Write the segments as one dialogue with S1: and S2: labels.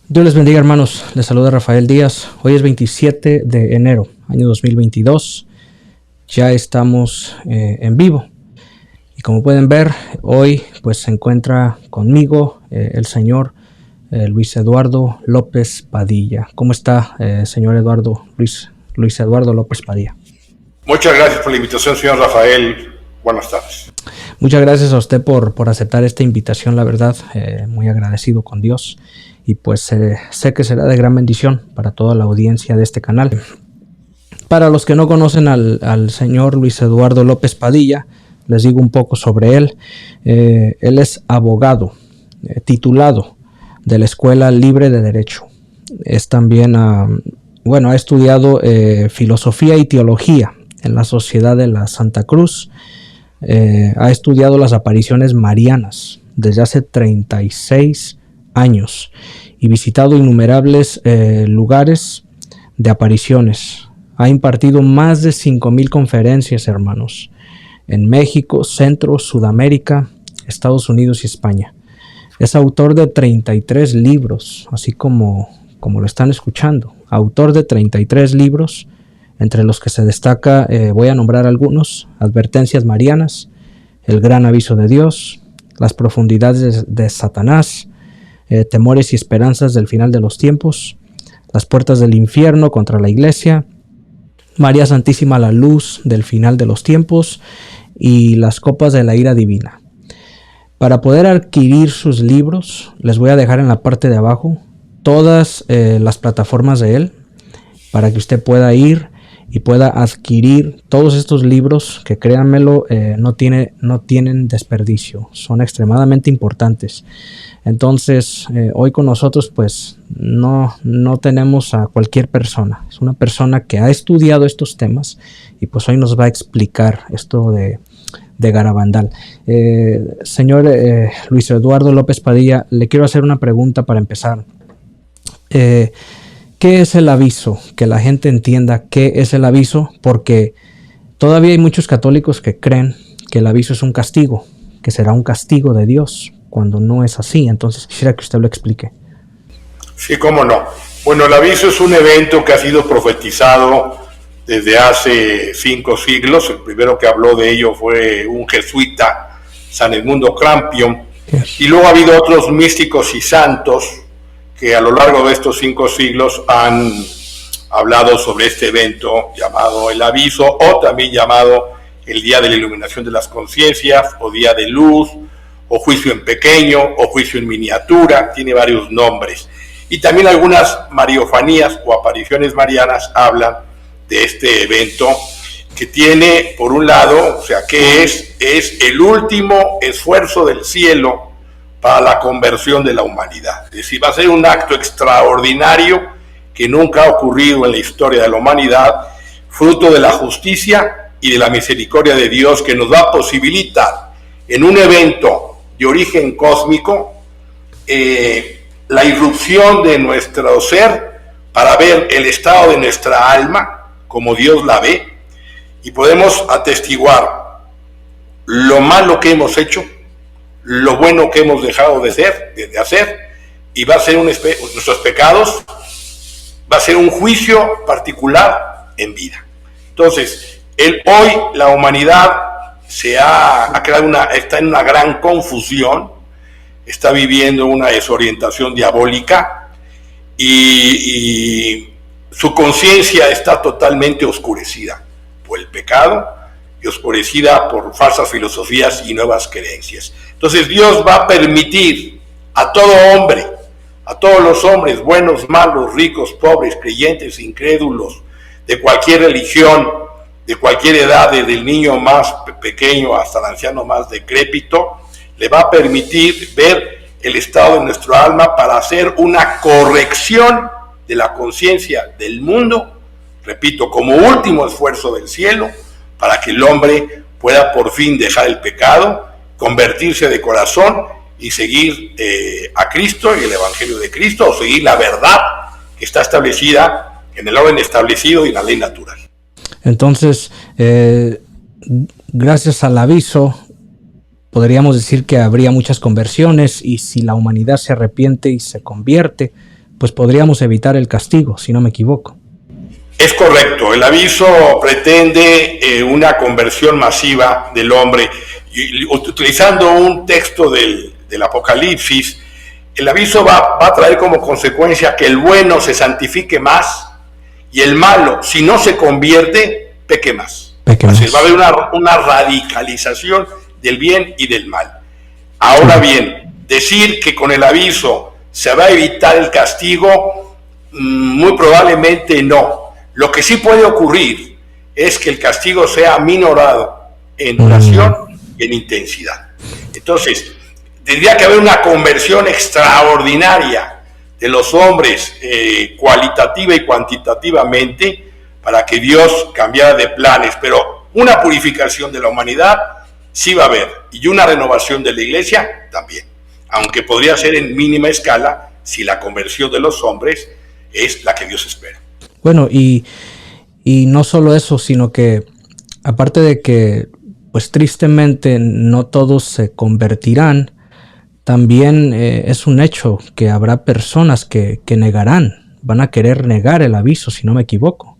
S1: Dios les bendiga, hermanos. Les saluda Rafael Díaz. Hoy es 27 de enero, año 2022. Ya estamos en vivo. Y como pueden ver, hoy pues se encuentra conmigo el señor Luis Eduardo López Padilla. ¿Cómo está, señor Luis Eduardo López Padilla?
S2: Muchas gracias por la invitación, señor Rafael. Buenas tardes.
S1: Muchas gracias a usted por aceptar esta invitación, la verdad, muy agradecido con Dios. Y pues sé que será de gran bendición para toda la audiencia de este canal. Para los que no conocen al señor Luis Eduardo López Padilla, les digo un poco sobre él. Él es abogado, titulado de la Escuela Libre de Derecho. Es también, ha estudiado filosofía y teología en la Sociedad de la Santa Cruz. Ha estudiado las apariciones marianas desde hace 36 años y visitado innumerables lugares de apariciones. Ha impartido más de 5,000 conferencias, hermanos, en México, Centro, Sudamérica, Estados Unidos y España. Es autor de 33 libros, así como lo están escuchando. Autor de 33 libros, entre los que se destaca, voy a nombrar algunos: Advertencias Marianas, El Gran Aviso de Dios, Las Profundidades de Satanás, Temores y Esperanzas del Final de los Tiempos, Las Puertas del Infierno contra la Iglesia, María Santísima, la Luz del Final de los Tiempos y Las Copas de la Ira Divina. Para poder adquirir sus libros, les voy a dejar en la parte de abajo todas las plataformas de él, para que usted pueda ir y pueda adquirir todos estos libros que, créanmelo, no tienen desperdicio, son extremadamente importantes. Entonces, hoy con nosotros pues no tenemos a cualquier persona, es una persona que ha estudiado estos temas y pues hoy nos va a explicar esto de Garabandal. Señor Luis Eduardo López Padilla, le quiero hacer una pregunta para empezar. ¿Qué es el aviso? Que la gente entienda qué es el aviso, porque todavía hay muchos católicos que creen que el aviso es un castigo, que será un castigo de Dios, cuando no es así. Entonces quisiera que usted lo explique.
S2: Sí, cómo no. Bueno, el aviso es un evento que ha sido profetizado desde hace 5 siglos. El primero que habló de ello fue un jesuita, San Edmundo Crampion. Yes. Y luego ha habido otros místicos y santos que a lo largo de estos 5 siglos han hablado sobre este evento llamado el aviso, o también llamado el día de la iluminación de las conciencias, o día de luz, o juicio en pequeño, o juicio en miniatura. Tiene varios nombres. Y también algunas mariofanías o apariciones marianas hablan de este evento, que tiene, por un lado, o sea, que es el último esfuerzo del cielo para la conversión de la humanidad. Es decir, va a ser un acto extraordinario que nunca ha ocurrido en la historia de la humanidad, fruto de la justicia y de la misericordia de Dios, que nos va a posibilitar en un evento de origen cósmico la irrupción de nuestro ser para ver el estado de nuestra alma como Dios la ve, y podemos atestiguar lo malo que hemos hecho, lo bueno que hemos dejado de hacer, y va a ser nuestros pecados, va a ser un juicio particular en vida. Entonces, hoy la humanidad está en una gran confusión, está viviendo una desorientación diabólica, y su conciencia está totalmente oscurecida por el pecado y oscurecida por falsas filosofías y nuevas creencias. Entonces Dios va a permitir a todo hombre, a todos los hombres, buenos, malos, ricos, pobres, creyentes, incrédulos, de cualquier religión, de cualquier edad, desde el niño más pequeño hasta el anciano más decrépito, le va a permitir ver el estado de nuestro alma para hacer una corrección de la conciencia del mundo, repito, como último esfuerzo del cielo, para que el hombre pueda por fin dejar el pecado, convertirse de corazón y seguir a Cristo y el Evangelio de Cristo, o seguir la verdad que está establecida en el orden establecido y en la ley natural.
S1: Entonces, gracias al aviso, podríamos decir que habría muchas conversiones, y si la humanidad se arrepiente y se convierte, pues podríamos evitar el castigo, si no me equivoco.
S2: Es correcto, el aviso pretende una conversión masiva del hombre. Y utilizando un texto del Apocalipsis, el aviso va a traer como consecuencia que el bueno se santifique más y el malo, si no se convierte, peque más. Así va a haber una radicalización del bien y del mal. Ahora bien, decir que con el aviso se va a evitar el castigo, muy probablemente no. Lo que sí puede ocurrir es que el castigo sea minorado en duración y en intensidad. Entonces, tendría que haber una conversión extraordinaria de los hombres, cualitativa y cuantitativamente, para que Dios cambiara de planes. Pero una purificación de la humanidad sí va a haber, y una renovación de la iglesia también, aunque podría ser en mínima escala si la conversión de los hombres es la que Dios espera.
S1: Bueno, y no solo eso, sino que aparte de que pues tristemente no todos se convertirán, también es un hecho que habrá personas que negarán, van a querer negar el aviso, si no me equivoco.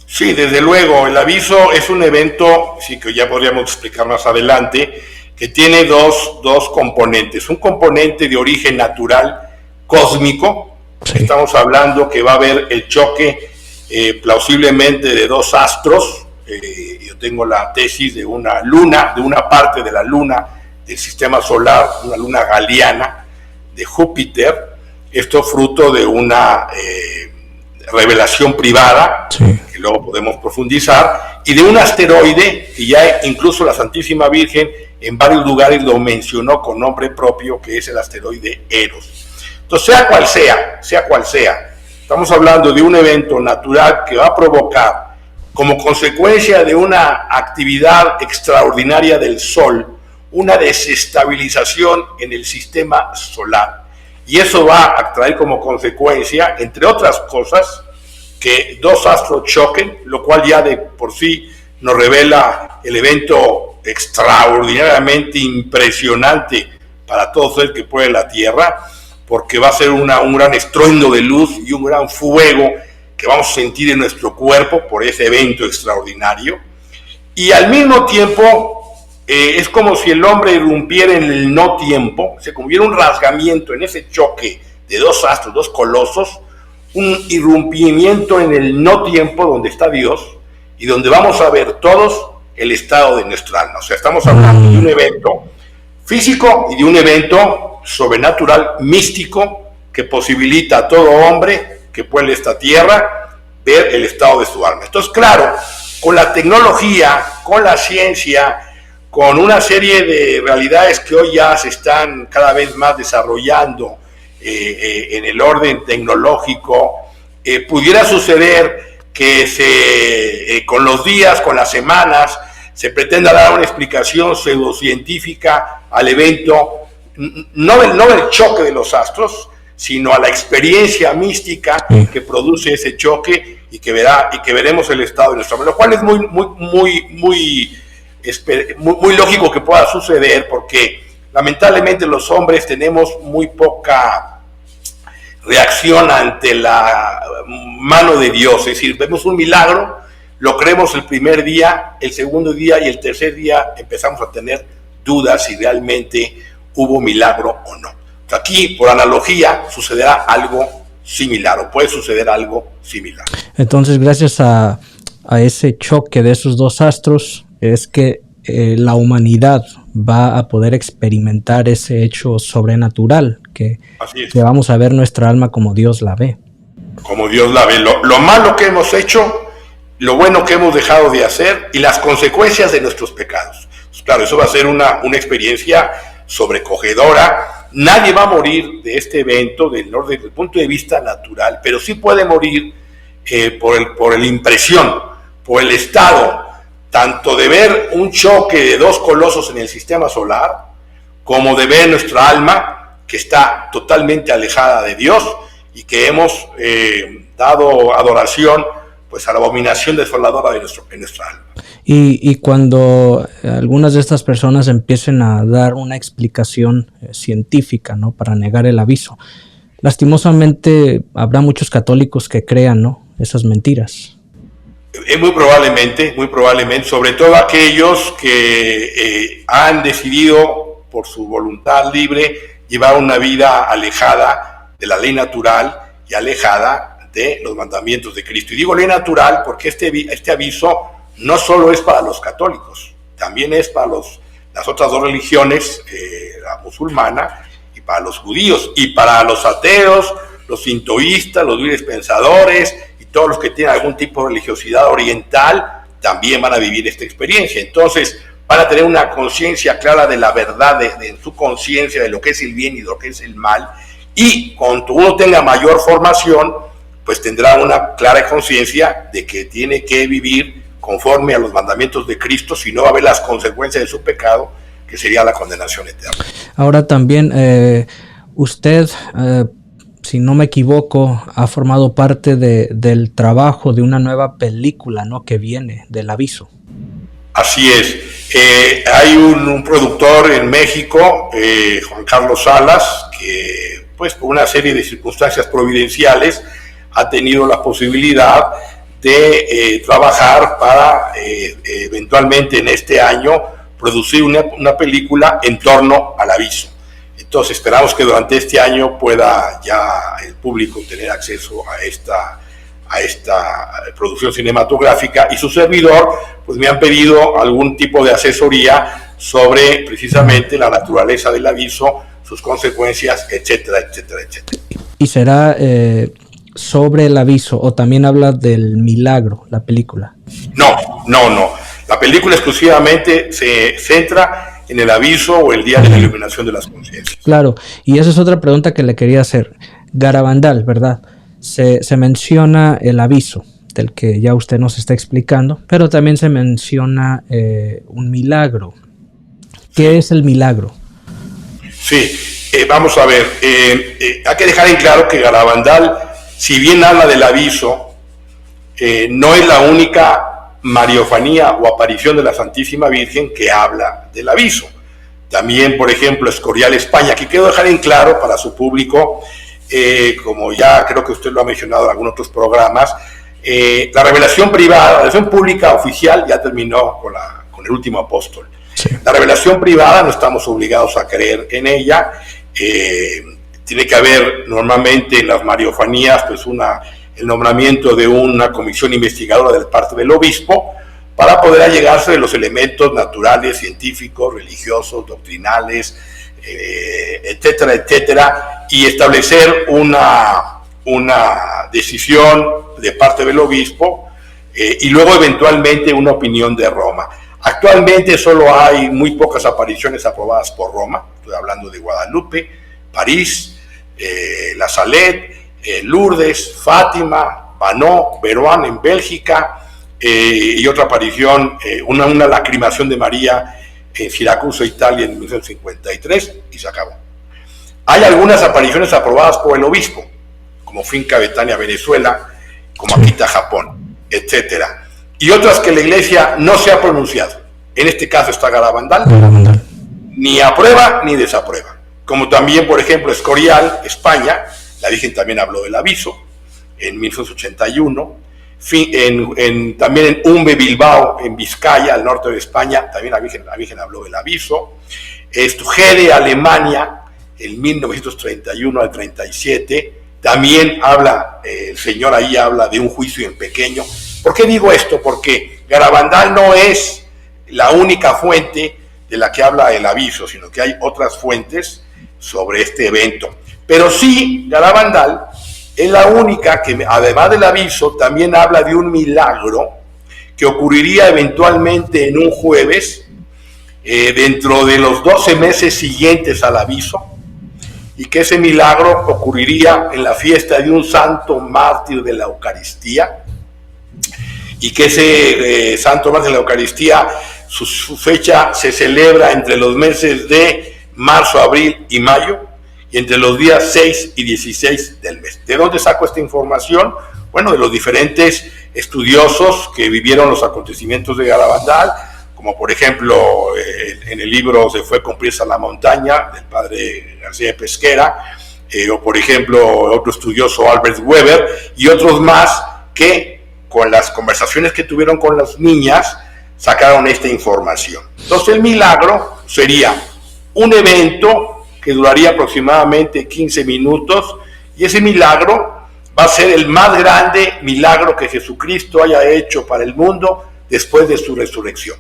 S2: Sí, desde luego, el aviso es un evento, sí, que ya podríamos explicar más adelante, que tiene dos componentes. Un componente de origen natural, cósmico. Sí. Estamos hablando que va a haber el choque plausiblemente de dos astros. Yo tengo la tesis de una luna, de una parte de la luna del sistema solar, una luna galiana de Júpiter. Esto fruto de una revelación privada, sí, que luego podemos profundizar, y de un asteroide que ya incluso la Santísima Virgen en varios lugares lo mencionó con nombre propio, que es el asteroide Eros. Entonces, sea cual sea, estamos hablando de un evento natural que va a provocar, como consecuencia de una actividad extraordinaria del Sol, una desestabilización en el sistema solar. Y eso va a traer como consecuencia, entre otras cosas, que dos astros choquen, lo cual ya de por sí nos revela el evento extraordinariamente impresionante para todo ser que puede la Tierra, porque va a ser un gran estruendo de luz y un gran fuego que vamos a sentir en nuestro cuerpo por ese evento extraordinario. Y al mismo tiempo es como si el hombre irrumpiera en el no tiempo, se como hubiera un rasgamiento en ese choque de dos astros, dos colosos, un irrumpimiento en el no tiempo donde está Dios y donde vamos a ver todos el estado de nuestra alma. O sea, estamos hablando de un evento físico y de un evento sobrenatural, místico, que posibilita a todo hombre que puebla esta tierra ver el estado de su alma. Entonces, claro, con la tecnología, con la ciencia, con una serie de realidades que hoy ya se están cada vez más desarrollando en el orden tecnológico, pudiera suceder que con los días, con las semanas, se pretenda dar una explicación pseudocientífica al evento, no del choque de los astros, sino a la experiencia mística que produce ese choque y que veremos el estado de nuestra alma, lo cual es muy lógico que pueda suceder, porque lamentablemente los hombres tenemos muy poca reacción ante la mano de Dios. Es decir, vemos un milagro, lo creemos el primer día, el segundo día y el tercer día empezamos a tener dudas si realmente hubo milagro o no. Aquí, por analogía, sucederá algo similar, o puede suceder algo similar.
S1: Entonces, gracias a ese choque de esos dos astros, es que la humanidad va a poder experimentar ese hecho sobrenatural, que vamos a ver nuestra alma como Dios la ve.
S2: Como Dios la ve, lo malo que hemos hecho, lo bueno que hemos dejado de hacer y las consecuencias de nuestros pecados. Pues claro, eso va a ser una experiencia sobrecogedora. Nadie va a morir de este evento desde el punto de vista natural, pero sí puede morir por la impresión, por el estado, tanto de ver un choque de dos colosos en el sistema solar, como de ver nuestra alma, que está totalmente alejada de Dios y que hemos dado adoración pues a la abominación desoladora de nuestra alma.
S1: Y cuando algunas de estas personas empiecen a dar una explicación científica, ¿no?, para negar el aviso, lastimosamente habrá muchos católicos que crean, ¿no?, esas mentiras.
S2: Muy probablemente, sobre todo aquellos que han decidido por su voluntad libre llevar una vida alejada de la ley natural y alejada de los mandamientos de Cristo. Y digo ley natural porque este aviso no solo es para los católicos, también es para las otras dos religiones, la musulmana y para los judíos, y para los ateos, los sintoístas, los libres pensadores, todos los que tienen algún tipo de religiosidad oriental también van a vivir esta experiencia. Entonces van a tener una conciencia clara de la verdad, de su conciencia de lo que es el bien y lo que es el mal, y cuando uno tenga mayor formación, pues tendrá una clara conciencia de que tiene que vivir conforme a los mandamientos de Cristo, si no va a haber las consecuencias de su pecado, que sería la condenación eterna.
S1: Ahora también usted... si no me equivoco, ha formado parte del trabajo de una nueva película, ¿no?, que viene del aviso.
S2: Así es. Hay un productor en México, Juan Carlos Salas, que pues por una serie de circunstancias providenciales ha tenido la posibilidad de trabajar para eventualmente en este año producir una película en torno al aviso. Entonces esperamos que durante este año pueda ya el público tener acceso a esta producción cinematográfica, y su servidor pues me han pedido algún tipo de asesoría sobre precisamente la naturaleza del aviso, sus consecuencias, etcétera, etcétera, etcétera.
S1: ¿Y será sobre el aviso o también habla del milagro, la película?
S2: No. La película exclusivamente se centra en el aviso o el día de la iluminación de las conciencias.
S1: Claro, y esa es otra pregunta que le quería hacer. Garabandal, ¿verdad? Se menciona el aviso, del que ya usted nos está explicando, pero también se menciona un milagro. ¿Qué es el milagro?
S2: Sí, vamos a ver, hay que dejar en claro que Garabandal, si bien habla del aviso, no es la única mariofanía o aparición de la Santísima Virgen que habla del aviso. También, por ejemplo, Escorial, España, que quiero dejar en claro para su público, como ya creo que usted lo ha mencionado en algunos otros programas, la revelación privada, la revelación pública oficial ya terminó con el último apóstol. Sí. La revelación privada no estamos obligados a creer en ella. Tiene que haber normalmente en las mariofanías pues el nombramiento de una comisión investigadora de parte del obispo para poder allegarse de los elementos naturales, científicos, religiosos, doctrinales, etcétera, etcétera, y establecer una decisión de parte del obispo y luego eventualmente una opinión de Roma. Actualmente solo hay muy pocas apariciones aprobadas por Roma, estoy hablando de Guadalupe, París, La Salette, Lourdes, Fátima, Vanneau, Veruán en Bélgica, y otra aparición, una lacrimación de María en Siracusa, Italia, en 1953, y se acabó. Hay algunas apariciones aprobadas por el obispo, como Finca Betania, Venezuela, como Akita, Japón, etcétera, y otras que la Iglesia no se ha pronunciado. En este caso está Garabandal, ni aprueba ni desaprueba. Como también, por ejemplo, Escorial, España, la Virgen también habló del aviso en 1981. También en Umbe, Bilbao, en Vizcaya, al norte de España, también la Virgen habló del aviso. Gede, Alemania, en 1931 al 37, también habla, el Señor ahí habla de un juicio en pequeño. ¿Por qué digo esto? Porque Garabandal no es la única fuente de la que habla el aviso, sino que hay otras fuentes sobre este evento. Pero sí, Garabandal es la única que, además del aviso, también habla de un milagro que ocurriría eventualmente en un jueves, dentro de los 12 meses siguientes al aviso, y que ese milagro ocurriría en la fiesta de un santo mártir de la Eucaristía, y que ese santo mártir de la Eucaristía, su fecha se celebra entre los meses de marzo, abril y mayo, y entre los días 6 y 16 del mes. ¿De dónde saco esta información? Bueno, de los diferentes estudiosos que vivieron los acontecimientos de Garabandal, como por ejemplo en el libro Se fue con priesa a la montaña, del padre García de Pesquera, o por ejemplo otro estudioso Albert Weber y otros más que con las conversaciones que tuvieron con las niñas sacaron esta información. Entonces el milagro sería un evento que duraría aproximadamente 15 minutos y ese milagro va a ser el más grande milagro que Jesucristo haya hecho para el mundo después de su resurrección.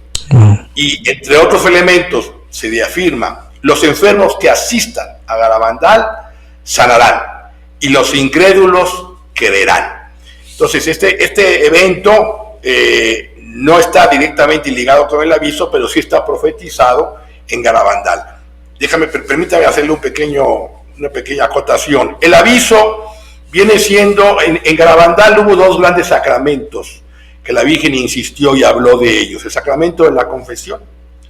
S2: Y entre otros elementos se afirma: los enfermos que asistan a Garabandal sanarán y los incrédulos creerán. Entonces este evento no está directamente ligado con el aviso, pero sí está profetizado en Garabandal. Permítame hacerle una pequeña acotación. El aviso viene siendo, en Garabandal hubo dos grandes sacramentos que la Virgen insistió y habló de ellos: el sacramento de la confesión,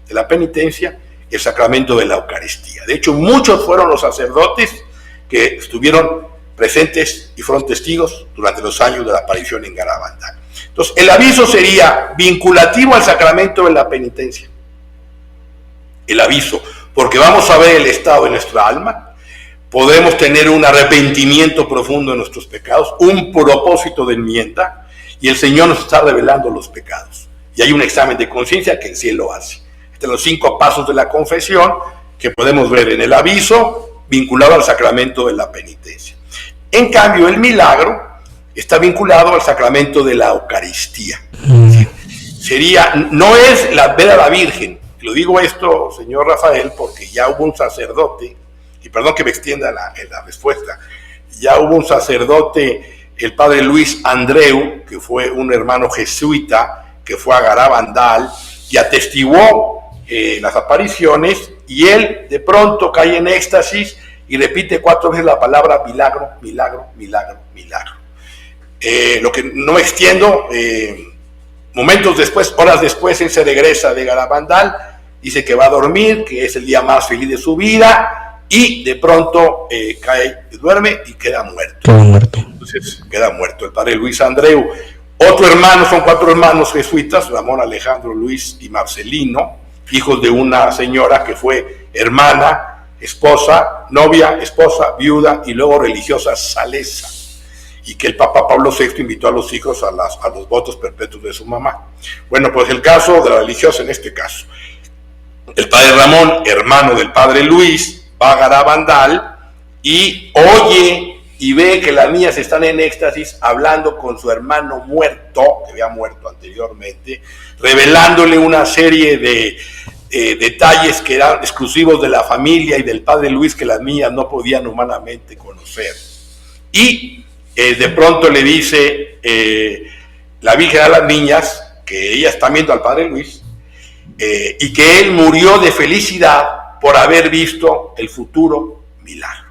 S2: de la penitencia, y el sacramento de la Eucaristía. De hecho, muchos fueron los sacerdotes que estuvieron presentes y fueron testigos durante los años de la aparición en Garabandal. Entonces, el aviso sería vinculativo al sacramento de la penitencia. El aviso, porque vamos a ver el estado de nuestra alma, podemos tener un arrepentimiento profundo de nuestros pecados, un propósito de enmienda, y el Señor nos está revelando los pecados. Y hay un examen de conciencia que el cielo hace. Estos son los 5 pasos de la confesión que podemos ver en el aviso vinculado al sacramento de la penitencia. En cambio, el milagro está vinculado al sacramento de la Eucaristía. No es ver a la Virgen. Lo digo esto, señor Rafael, porque ya hubo un sacerdote, y perdón que me extienda la respuesta, ya hubo un sacerdote, el padre Luis Andreu, que fue un hermano jesuita, que fue a Garabandal y atestiguó las apariciones, y él de pronto cae en éxtasis y repite 4 veces la palabra milagro, milagro, milagro, milagro. Lo que no me extiendo, momentos después, horas después, él se regresa de Garabandal, dice que va a dormir, que es el día más feliz de su vida, y de pronto cae, duerme y queda muerto.
S1: Queda muerto.
S2: Entonces queda muerto el padre Luis Andreu. Otro hermano, son 4 hermanos jesuitas, Ramón, Alejandro, Luis y Marcelino, hijos de una señora que fue hermana, esposa, novia, esposa, viuda y luego religiosa salesa, y que el Papa Pablo VI invitó a los hijos a los votos perpetuos de su mamá. Bueno, pues el caso de la religiosa en este caso. El padre Ramón, hermano del padre Luis, va a Garabandal y oye y ve que las niñas están en éxtasis hablando con su hermano muerto, que había muerto anteriormente, revelándole una serie de detalles que eran exclusivos de la familia y del padre Luis que las niñas no podían humanamente conocer. Y de pronto le dice la Virgen a las niñas que ellas están viendo al padre Luis y que él murió de felicidad por haber visto el futuro milagro.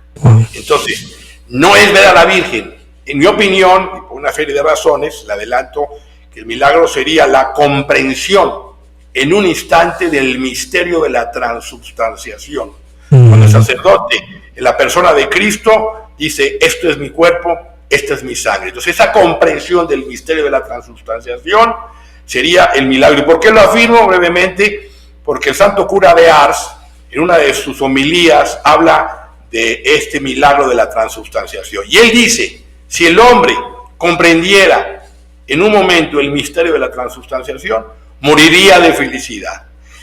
S2: Entonces, no es ver a la Virgen. En mi opinión, y por una serie de razones, le adelanto que el milagro sería la comprensión en un instante del misterio de la transubstanciación. Cuando el sacerdote, en la persona de Cristo, dice: esto es mi cuerpo, esta es mi sangre. Entonces, esa comprensión del misterio de la transubstanciación sería el milagro. ¿Y por qué lo afirmo brevemente? Porque el santo cura de Ars, en una de sus homilías, habla de este milagro de la transubstanciación. Y él dice: si el hombre comprendiera en un momento el misterio de la transubstanciación, moriría de felicidad.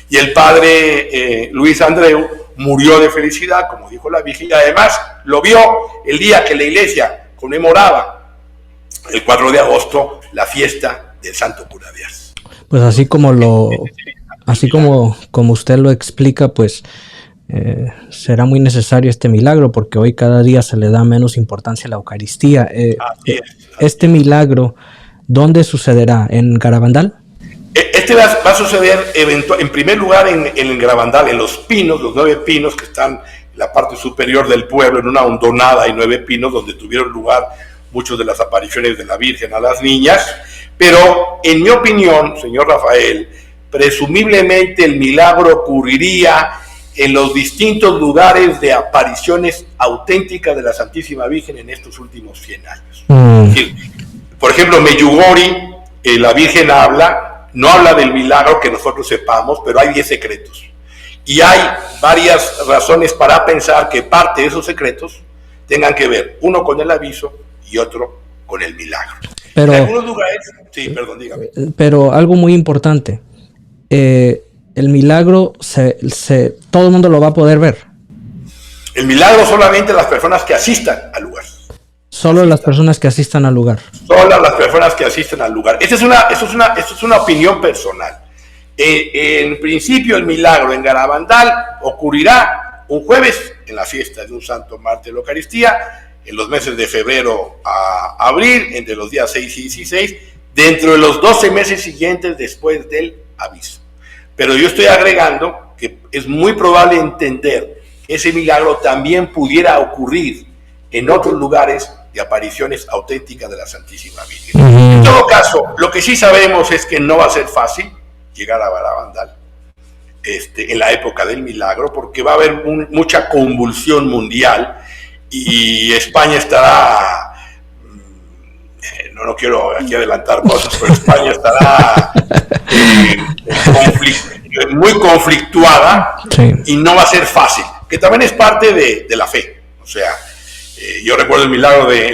S2: Y el padre Luis Andreu murió de felicidad, como dijo la Virgen, y además lo vio el día que la iglesia conmemoraba, el 4 de agosto, la fiesta del santo cura de Ars.
S1: Pues así como usted lo explica, pues será muy necesario este milagro, porque hoy cada día se le da menos importancia a la Eucaristía. Este milagro, ¿dónde sucederá? ¿En Garabandal?
S2: Este va a suceder en primer lugar en Garabandal, en los pinos, los 9 pinos que están en la parte superior del pueblo, en una hondonada hay 9 pinos donde tuvieron lugar muchas de las apariciones de la Virgen a las niñas. Pero en mi opinión, señor Rafael, presumiblemente el milagro ocurriría en los distintos lugares de apariciones auténticas de la Santísima Virgen en estos últimos 100 años. Es decir, por ejemplo, Medjugorje, la Virgen no habla del milagro que nosotros sepamos, pero hay 10 secretos. Y hay varias razones para pensar que parte de esos secretos tengan que ver uno con el aviso y otro con el milagro.
S1: Pero,
S2: en algunos lugares, sí, perdón, dígame.
S1: Pero algo muy importante, el milagro todo el mundo lo va a poder ver.
S2: El milagro solamente las personas que asistan al lugar.
S1: Solo las personas que asistan al lugar.
S2: Solo las personas que asisten al lugar. Esta es una opinión personal. En principio, el milagro en Garabandal ocurrirá un jueves en la fiesta de un santo mártir de la Eucaristía, en los meses de febrero a abril, entre los días 6 y 16, dentro de los 12 meses siguientes después del aviso. Pero yo estoy agregando que es muy probable entender que ese milagro también pudiera ocurrir en otros lugares de apariciones auténticas de la Santísima Virgen. En todo caso, lo que sí sabemos es que no va a ser fácil llegar a Garabandal en la época del milagro, porque va a haber mucha convulsión mundial y España estará, no quiero aquí adelantar cosas, pero España estará muy conflictuada, sí, y no va a ser fácil, que también es parte de la fe. O sea, yo recuerdo el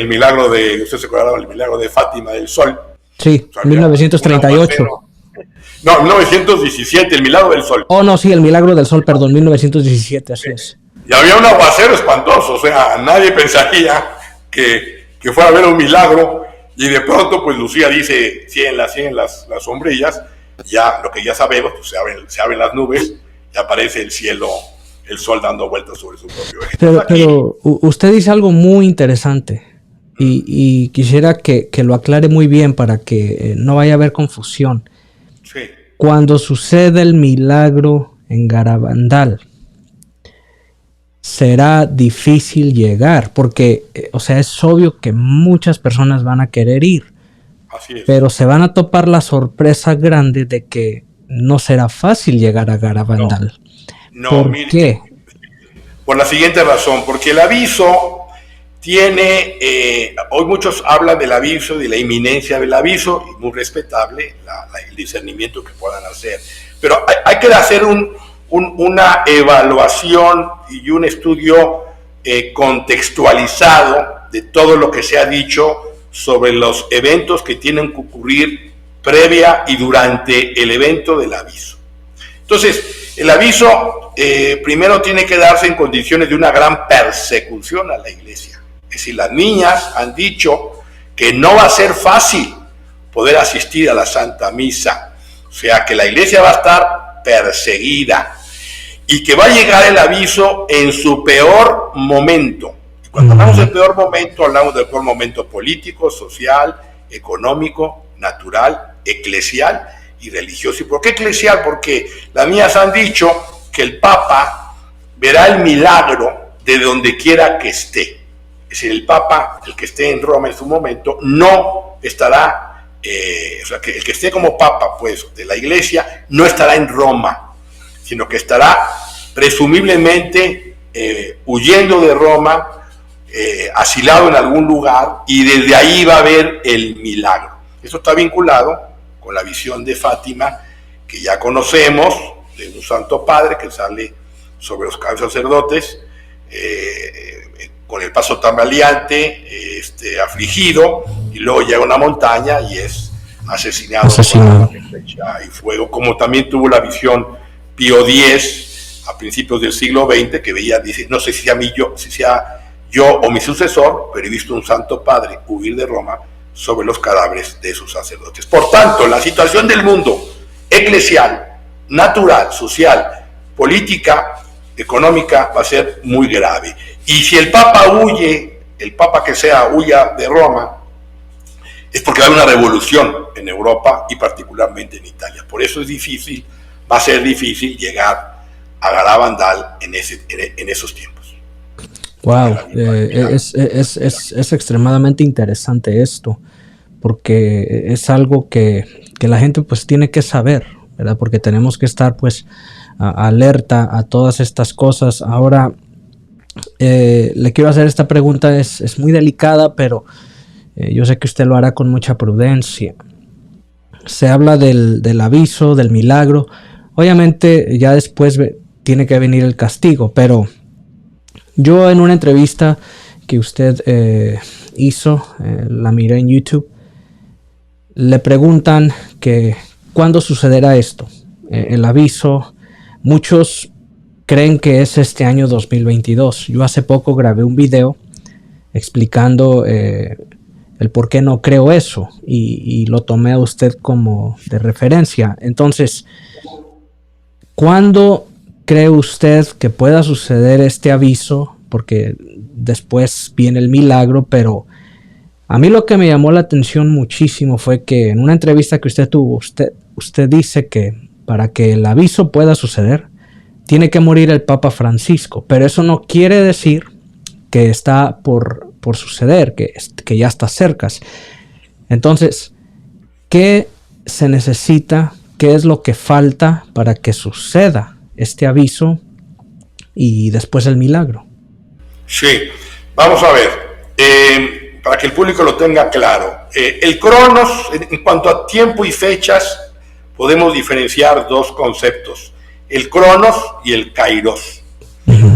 S2: milagro de, usted se acordará del milagro de Fátima del Sol.
S1: Sí, o sea, 1938.
S2: No, 1917, el milagro del Sol.
S1: Oh, no, sí, el milagro del Sol, perdón, 1917, así es.
S2: Y había un aguacero espantoso, o sea, nadie pensaría que fuera a haber un milagro, y de pronto, pues Lucía dice, cieguen las sombrillas, ya lo que ya sabemos, pues se abren las nubes, y aparece el cielo, el sol dando vueltas sobre su propio eje.
S1: Pero usted dice algo muy interesante, y quisiera que lo aclare muy bien para que no vaya a haber confusión.
S2: Sí.
S1: Cuando sucede el milagro en Garabandal, será difícil llegar, porque, o sea, es obvio que muchas personas van a querer ir.
S2: Así es.
S1: Pero se van a topar la sorpresa grande de que no será fácil llegar a Garabandal.
S2: No,
S1: ¿Por
S2: mire,
S1: qué?
S2: Por la siguiente razón, porque el aviso tiene, hoy muchos hablan del aviso, de la inminencia del aviso, y muy respetable el discernimiento que puedan hacer, pero hay que hacer una evaluación y un estudio contextualizado de todo lo que se ha dicho sobre los eventos que tienen que ocurrir previa y durante el evento del aviso. Entonces, el aviso primero tiene que darse en condiciones de una gran persecución a la iglesia. Es decir, las niñas han dicho que no va a ser fácil poder asistir a la Santa Misa. O sea, que la iglesia va a estar perseguida y que va a llegar el aviso en su peor momento. Y cuando hablamos del peor momento, hablamos del peor momento político, social, económico, natural, eclesial y religioso. ¿Y por qué eclesial? Porque las niñas han dicho que el Papa verá el milagro de donde quiera que esté. Es decir, el Papa, el que esté en Roma en su momento, no estará, o sea, que el que esté como Papa, pues, de la Iglesia, no estará en Roma, sino que estará presumiblemente huyendo de Roma, asilado en algún lugar, y desde ahí va a ver el milagro. Esto está vinculado con la visión de Fátima, que ya conocemos, de un Santo Padre que sale sobre los sacerdotes, con el paso tambaleante, afligido, y luego llega a una montaña y es asesinado con flecha y fuego, como también tuvo la visión Pío X a principios del siglo XX, que veía, dice, no sé si sea yo o mi sucesor, pero he visto un Santo Padre huir de Roma sobre los cadáveres de sus sacerdotes. Por tanto, la situación del mundo eclesial, natural, social, política, económica, va a ser muy grave. Y si el Papa huye, el Papa que sea huya de Roma, es porque va a haber una revolución en Europa y particularmente en Italia. Por eso es difícil, va a ser difícil llegar a Garabandal en esos tiempos.
S1: Wow, es extremadamente interesante esto, porque es algo que la gente pues tiene que saber, ¿verdad? Porque tenemos que estar pues alerta a todas estas cosas. Ahora, le quiero hacer esta pregunta, es muy delicada, pero yo sé que usted lo hará con mucha prudencia. Se habla del aviso, del milagro. Obviamente ya después tiene que venir el castigo, pero yo en una entrevista que usted hizo, la miré en YouTube. Le preguntan que cuándo sucederá esto, el aviso. Muchos creen que es este año 2022. Yo hace poco grabé un video explicando el por qué no creo eso, y lo tomé a usted como de referencia. Entonces, ¿cuándo cree usted que pueda suceder este aviso? Porque después viene el milagro, pero a mí lo que me llamó la atención muchísimo fue que en una entrevista que usted tuvo, usted dice que para que el aviso pueda suceder, tiene que morir el Papa Francisco, pero eso no quiere decir que está por suceder, que ya está cerca. Entonces, ¿qué se necesita? ¿Qué es lo que falta para que suceda este aviso y después el milagro?
S2: Sí, vamos a ver, para que el público lo tenga claro. El Cronos, en cuanto a tiempo y fechas, podemos diferenciar dos conceptos: el Cronos y el Kairos.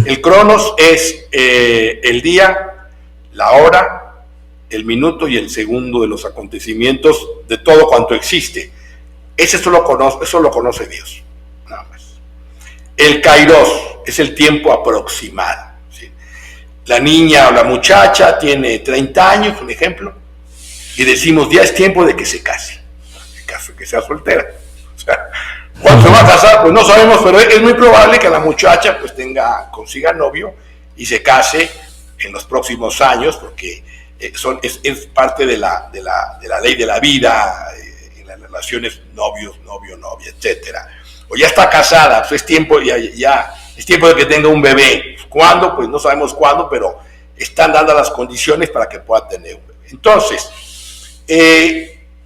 S2: El Cronos es el día, la hora, el minuto y el segundo de los acontecimientos de todo cuanto existe. Eso lo conoce Dios, nada más. El Kairos es el tiempo aproximado, ¿sí? La niña o la muchacha tiene 30 años, un ejemplo, y decimos, ya es tiempo de que se case, en caso de que sea soltera. O sea, ¿cuándo se va a casar? Pues no sabemos, pero es muy probable que la muchacha pues consiga novio y se case en los próximos años, porque es parte de la ley de la vida, en las relaciones novio, novia, etcétera. O ya está casada, pues es tiempo es tiempo de que tenga un bebé. ¿Cuándo? Pues no sabemos cuándo, pero están dando las condiciones para que pueda tener un bebé. Entonces,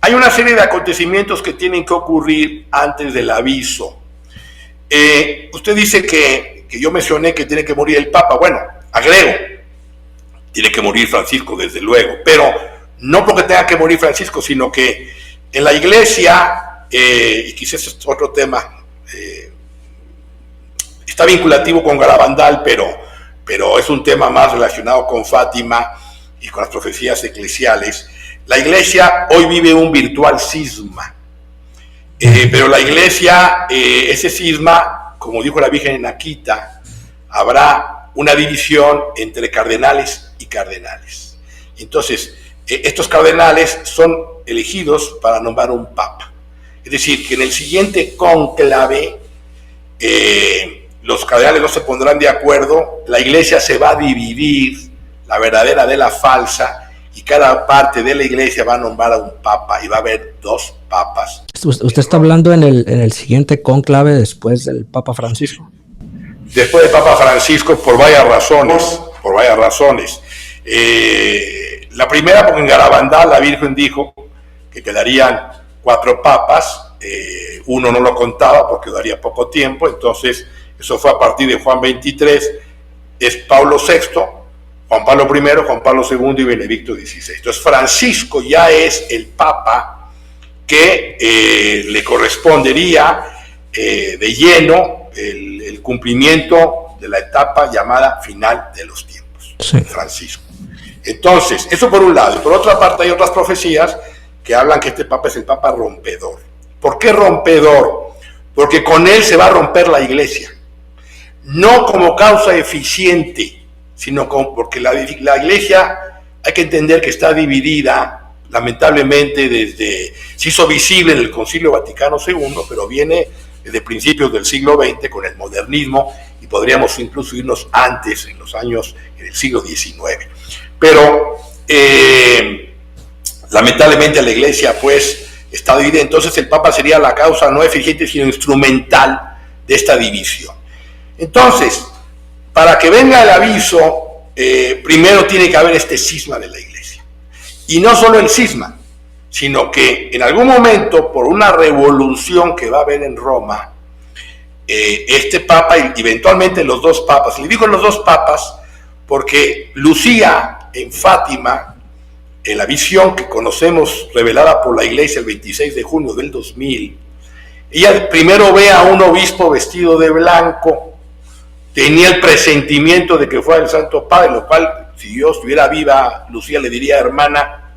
S2: hay una serie de acontecimientos que tienen que ocurrir antes del aviso. Usted dice que yo mencioné que tiene que morir el Papa. Bueno, agrego, tiene que morir Francisco, desde luego, pero no porque tenga que morir Francisco, sino que en la Iglesia, y quizás es otro tema, está vinculativo con Garabandal, pero es un tema más relacionado con Fátima y con las profecías eclesiales. La Iglesia hoy vive un virtual cisma, pero la Iglesia, ese cisma, como dijo la Virgen en Akita, habrá una división entre cardenales y cardenales. Entonces, estos cardenales son elegidos para nombrar un papa. Es decir, que en el siguiente cónclave los cardenales no se pondrán de acuerdo, la Iglesia se va a dividir, la verdadera de la falsa, y cada parte de la Iglesia va a nombrar a un papa, y va a haber dos papas.
S1: ¿Usted está hablando en el siguiente cónclave después del Papa Francisco?
S2: Después del Papa Francisco, por varias razones. La primera, porque en Garabandal la Virgen dijo que quedarían 4 papas, uno no lo contaba porque daría poco tiempo, entonces eso fue a partir de Juan 23, es Pablo VI, Juan Pablo I, Juan Pablo II y Benedicto XVI. Entonces Francisco ya es el Papa que le correspondería de lleno el cumplimiento de la etapa llamada final de los tiempos. Sí. Francisco. Entonces, eso por un lado. Y por otra parte hay otras profecías que hablan que este Papa es el Papa rompedor. ¿Por qué rompedor? Porque con él se va a romper la Iglesia. No como causa eficiente, sino porque la Iglesia, hay que entender que está dividida, lamentablemente, se hizo visible en el Concilio Vaticano II, pero viene desde principios del siglo XX con el modernismo, y podríamos incluso irnos antes, en el siglo XIX. Pero lamentablemente la Iglesia pues está dividida, entonces el Papa sería la causa no eficiente sino instrumental de esta división. Entonces, para que venga el aviso, primero tiene que haber este cisma de la Iglesia. Y no solo el cisma, sino que en algún momento, por una revolución que va a haber en Roma, este Papa y eventualmente los dos papas, le digo los dos papas porque Lucía en Fátima, en la visión que conocemos revelada por la Iglesia el 26 de junio del 2000, ella primero ve a un obispo vestido de blanco, tenía el presentimiento de que fuera el Santo Padre, lo cual si yo estuviera viva, Lucía le diría: hermana,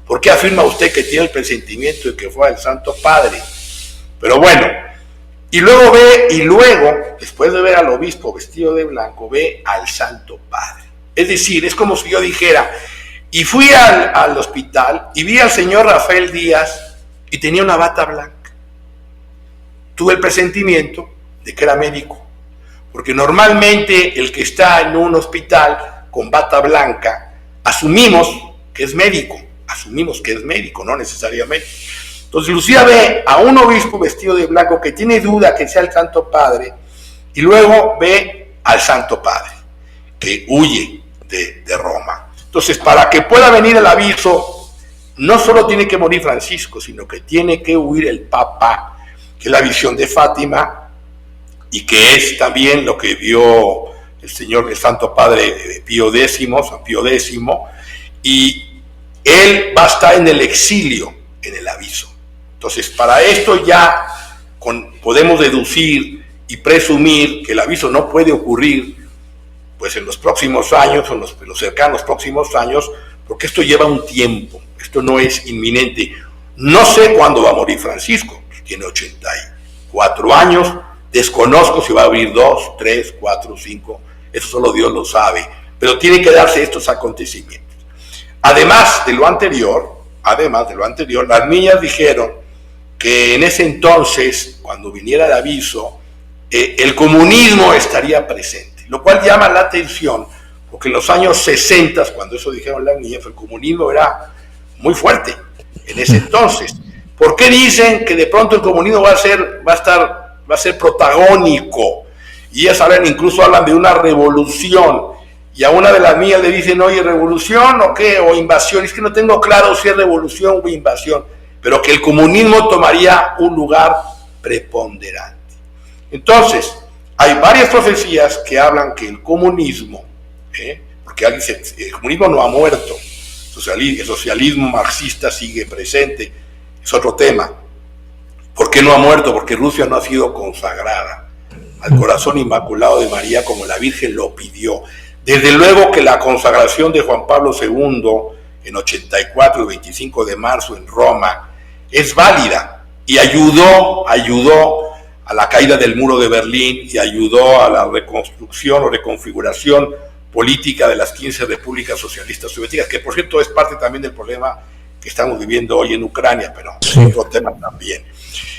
S2: ¿por qué afirma usted que tiene el presentimiento de que fue el Santo Padre? Pero bueno, y luego después de ver al obispo vestido de blanco, ve al Santo Padre. Es decir, es como si yo dijera: y fui al hospital y vi al señor Rafael Díaz y tenía una bata blanca. Tuve el presentimiento de que era médico, porque normalmente el que está en un hospital con bata blanca, asumimos que es médico, no necesariamente. Entonces Lucía ve a un obispo vestido de blanco que tiene duda que sea el Santo Padre, y luego ve al Santo Padre que huye de Roma. Entonces, para que pueda venir el aviso, no solo tiene que morir Francisco, sino que tiene que huir el Papa, que es la visión de Fátima, y que es también lo que vio el Santo Padre San Pío X, y él va a estar en el exilio, en el aviso. Entonces, para esto ya podemos deducir y presumir que el aviso no puede ocurrir pues en los próximos años, o en los cercanos próximos años, porque esto lleva un tiempo, esto no es inminente. No sé cuándo va a morir Francisco, tiene 84 años, desconozco si va a vivir 2, 3, 4, 5, eso solo Dios lo sabe, pero tienen que darse estos acontecimientos. Además de lo anterior, las niñas dijeron que en ese entonces, cuando viniera el aviso, el comunismo estaría presente, lo cual llama la atención, porque en los años 60, cuando eso dijeron las niñas, el comunismo era muy fuerte en ese entonces. ¿Por qué dicen que de pronto el comunismo va a ser protagónico? Y ellas incluso hablan de una revolución, y a una de las niñas le dicen: oye, ¿revolución o qué? ¿O invasión? Es que no tengo claro si es revolución o invasión, pero que el comunismo tomaría un lugar preponderante. Entonces, hay varias profecías que hablan que el comunismo, porque alguien dice, el comunismo no ha muerto, el socialismo marxista sigue presente, es otro tema. ¿Por qué no ha muerto? Porque Rusia no ha sido consagrada al corazón inmaculado de María como la Virgen lo pidió. Desde luego que la consagración de Juan Pablo II en 84, el 25 de marzo en Roma, es válida y ayudó a la caída del muro de Berlín y ayudó a la reconstrucción o reconfiguración política de las 15 repúblicas socialistas soviéticas, que por cierto es parte también del problema que estamos viviendo hoy en Ucrania, pero es otro tema también.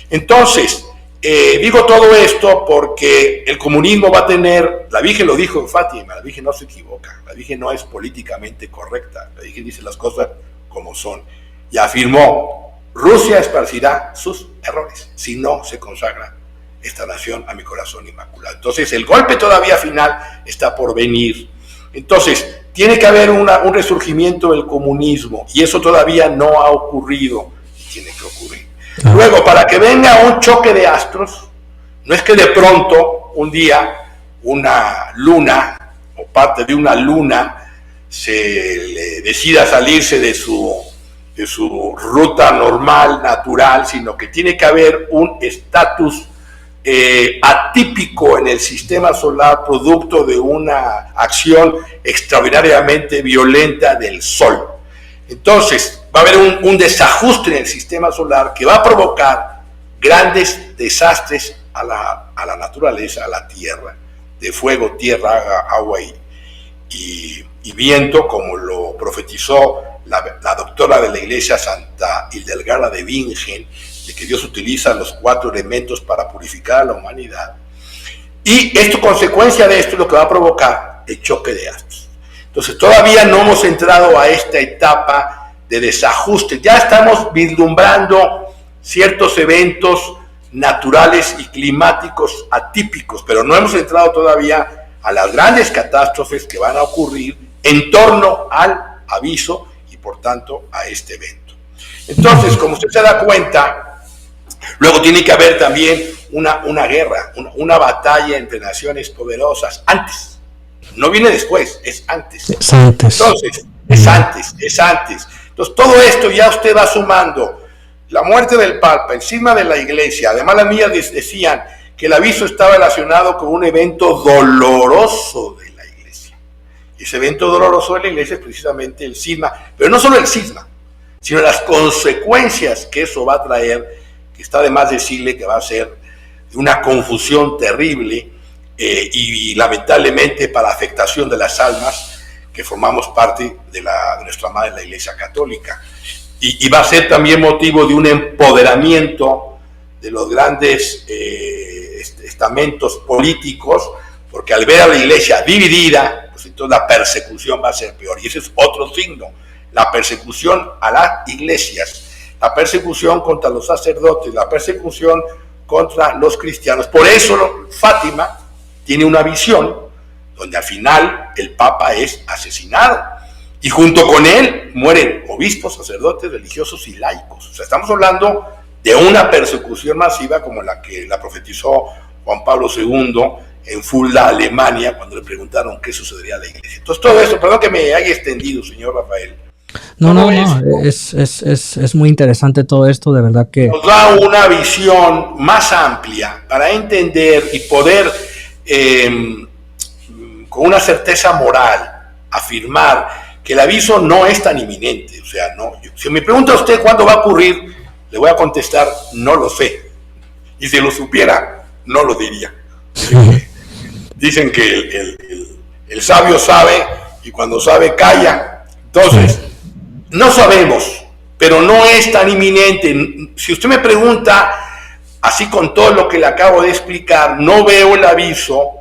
S2: Entonces, digo todo esto porque el comunismo va a tener, la Virgen lo dijo en Fátima, la Virgen no se equivoca, la Virgen no es políticamente correcta, la Virgen dice las cosas como son, y afirmó: Rusia esparcirá sus errores si no se consagra esta nación a mi corazón inmaculado. Entonces, el golpe todavía final está por venir. Entonces, tiene que haber un resurgimiento del comunismo, y eso todavía no ha ocurrido, y tiene que ocurrir. Luego, para que venga un choque de astros, no es que de pronto, un día, una luna, o parte de una luna, se decida salirse de su ruta normal, natural, sino que tiene que haber un estatus atípico en el sistema solar, producto de una acción extraordinariamente violenta del Sol. Entonces va a haber un desajuste en el sistema solar que va a provocar grandes desastres a la naturaleza, a la tierra, de fuego, tierra, agua y viento, como lo profetizó la doctora de la iglesia Santa Hildegarda de Bingen, de que Dios utiliza los 4 elementos para purificar a la humanidad. Y consecuencia de esto es lo que va a provocar el choque de astros. Entonces todavía no hemos entrado a esta etapa de desajuste, ya estamos vislumbrando ciertos eventos naturales y climáticos atípicos, pero no hemos entrado todavía a las grandes catástrofes que van a ocurrir en torno al aviso y por tanto a este evento. Entonces, como usted se da cuenta, luego tiene que haber también una guerra, una batalla entre naciones poderosas, antes. No viene después, es antes.
S1: Es antes.
S2: Entonces, es antes. Entonces, todo esto ya usted va sumando la muerte del Papa, el cisma de la Iglesia. Además, las mías decían que el aviso estaba relacionado con un evento doloroso de la Iglesia. Y ese evento doloroso de la iglesia es precisamente el cisma, pero no solo el cisma, sino las consecuencias que eso va a traer, que está de más decirle que va a ser una confusión terrible y lamentablemente para afectación de las almas que formamos parte de nuestra madre, la Iglesia Católica. Y va a ser también motivo de un empoderamiento de los grandes estamentos políticos, porque al ver a la iglesia dividida, pues entonces la persecución va a ser peor. Y ese es otro signo, la persecución a las iglesias, la persecución contra los sacerdotes, la persecución contra los cristianos. Por eso Fátima tiene una visión donde al final el Papa es asesinado. Y junto con él mueren obispos, sacerdotes, religiosos y laicos. O sea, estamos hablando de una persecución masiva como la que la profetizó Juan Pablo II en Fulda, Alemania, cuando le preguntaron qué sucedería a la iglesia. Entonces todo eso, perdón que me haya extendido, señor Rafael.
S1: No, es muy interesante todo esto, de verdad que...
S2: Nos da una visión más amplia para entender y poder, con una certeza moral, afirmar que el aviso no es tan inminente. O sea, no. Si me pregunta usted cuándo va a ocurrir, le voy a contestar, no lo sé. Y si lo supiera, no lo diría. Dicen que el sabio sabe y cuando sabe calla. Entonces, no sabemos, pero no es tan inminente. Si usted me pregunta, así con todo lo que le acabo de explicar, no veo el aviso.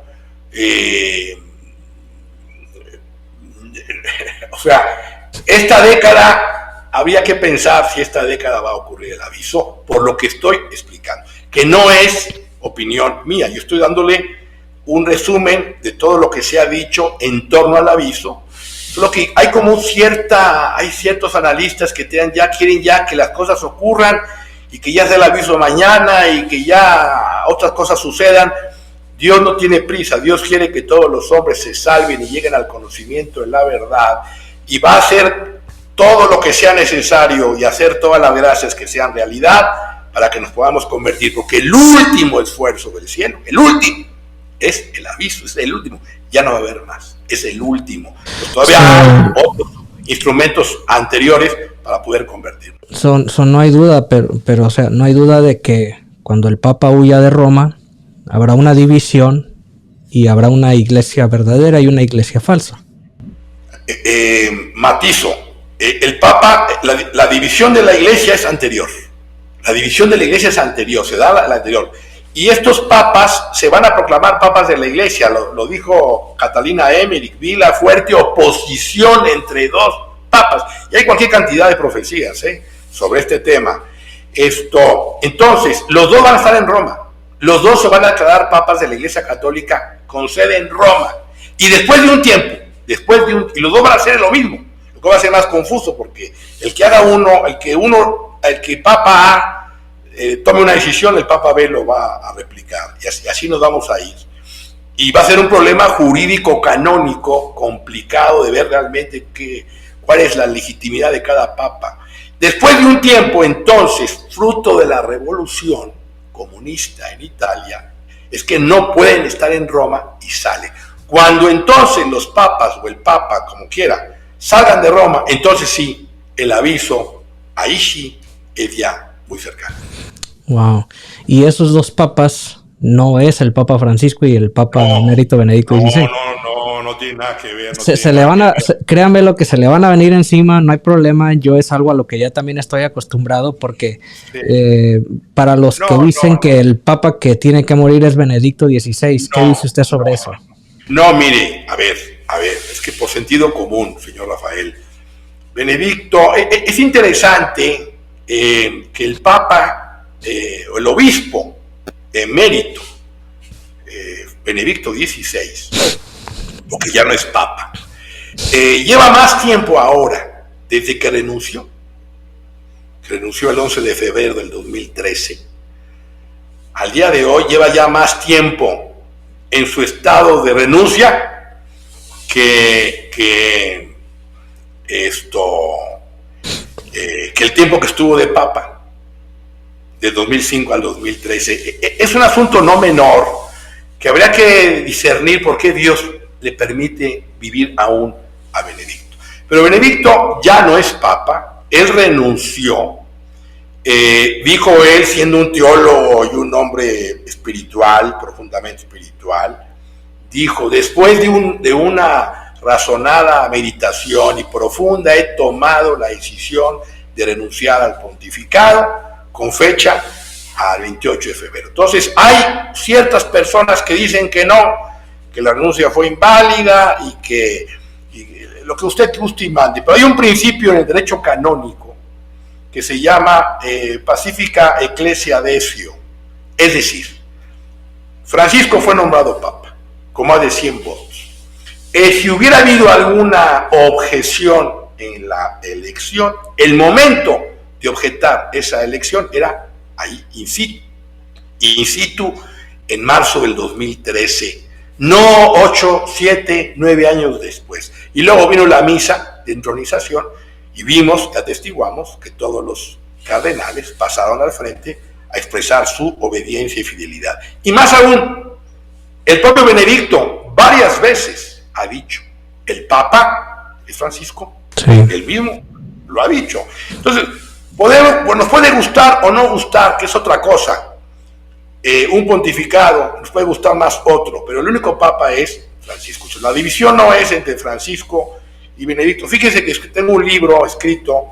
S2: O sea, esta década, habría que pensar si esta década va a ocurrir el aviso, por lo que estoy explicando, que no es opinión mía. Yo estoy dándole un resumen de todo lo que se ha dicho en torno al aviso. Solo que hay como hay ciertos analistas que quieren ya que las cosas ocurran y que ya sea el aviso mañana y que ya otras cosas sucedan. Dios no tiene prisa, Dios quiere que todos los hombres se salven y lleguen al conocimiento de la verdad, y va a hacer todo lo que sea necesario y hacer todas las gracias que sean realidad para que nos podamos convertir, porque el último esfuerzo del cielo, el último, es el aviso, es el último, ya no va a haber más, es el último. Pues todavía hay otros instrumentos anteriores para poder convertirnos.
S1: No hay duda, pero o sea, no hay duda de que cuando el Papa huya de Roma, habrá una división y habrá una iglesia verdadera y una iglesia falsa.
S2: Matizo, el Papa, la división de la iglesia es anterior. La división de la iglesia es anterior, se da la anterior. Y estos papas se van a proclamar papas de la iglesia, lo dijo Catalina Emmerich, vi la fuerte oposición entre dos papas. Y hay cualquier cantidad de profecías sobre este tema. Entonces, los dos van a estar en Roma. Los dos se van a declarar papas de la Iglesia Católica con sede en Roma. Y después de un tiempo, y los dos van a hacer lo mismo, lo que va a ser más confuso, porque el que Papa A tome una decisión, el Papa B lo va a replicar, y así nos vamos a ir. Y va a ser un problema jurídico canónico complicado de ver realmente cuál es la legitimidad de cada papa. Después de un tiempo, entonces, fruto de la revolución comunista en Italia, es que no pueden estar en Roma y salen. Cuando entonces los papas o el papa, como quiera, salgan de Roma, entonces sí, el aviso ahí sí es ya muy cercano.
S1: Wow. Y esos dos papas no es el Papa Francisco y el Papa Emérito Benedicto XVI.
S2: No tiene nada que ver.
S1: Créanme lo que se le van a venir encima, no hay problema. Yo es algo a lo que ya también estoy acostumbrado, porque para los que dicen que el Papa que tiene que morir es Benedicto XVI, ¿qué dice usted sobre eso?
S2: No, mire, a ver, es que por sentido común, señor Rafael, Benedicto, es interesante que el Papa o el obispo emérito Benedicto XVI, porque ya no es Papa, lleva más tiempo ahora, desde que renunció el 11 de febrero del 2013, al día de hoy lleva ya más tiempo en su estado de renuncia que el tiempo que estuvo de Papa, de 2005 al 2013. Es un asunto no menor, que habría que discernir por qué Dios le permite vivir aún a Benedicto. Pero Benedicto ya no es papa, él renunció, dijo él, siendo un teólogo y un hombre espiritual, profundamente espiritual, dijo, después de una razonada meditación y profunda, he tomado la decisión de renunciar al pontificado con fecha al 28 de febrero. Entonces hay ciertas personas que dicen que no, que la renuncia fue inválida y que lo que usted guste y mande, pero hay un principio en el derecho canónico que se llama Pacifica Ecclesia Decio, es decir, Francisco fue nombrado papa con más de 100 votos. Si hubiera habido alguna objeción en la elección, el momento de objetar esa elección era ahí, in situ, en marzo del 2013, no 8, 7, 9 años después. Y luego vino la misa de entronización y vimos, atestiguamos, que todos los cardenales pasaron al frente a expresar su obediencia y fidelidad. Y más aún, el propio Benedicto varias veces ha dicho, el Papa es Francisco, sí. Él mismo lo ha dicho. Entonces, nos puede gustar o no gustar, que es otra cosa, un pontificado, nos puede gustar más otro, pero el único Papa es Francisco. Entonces, la división no es entre Francisco y Benedicto. Fíjense que tengo un libro escrito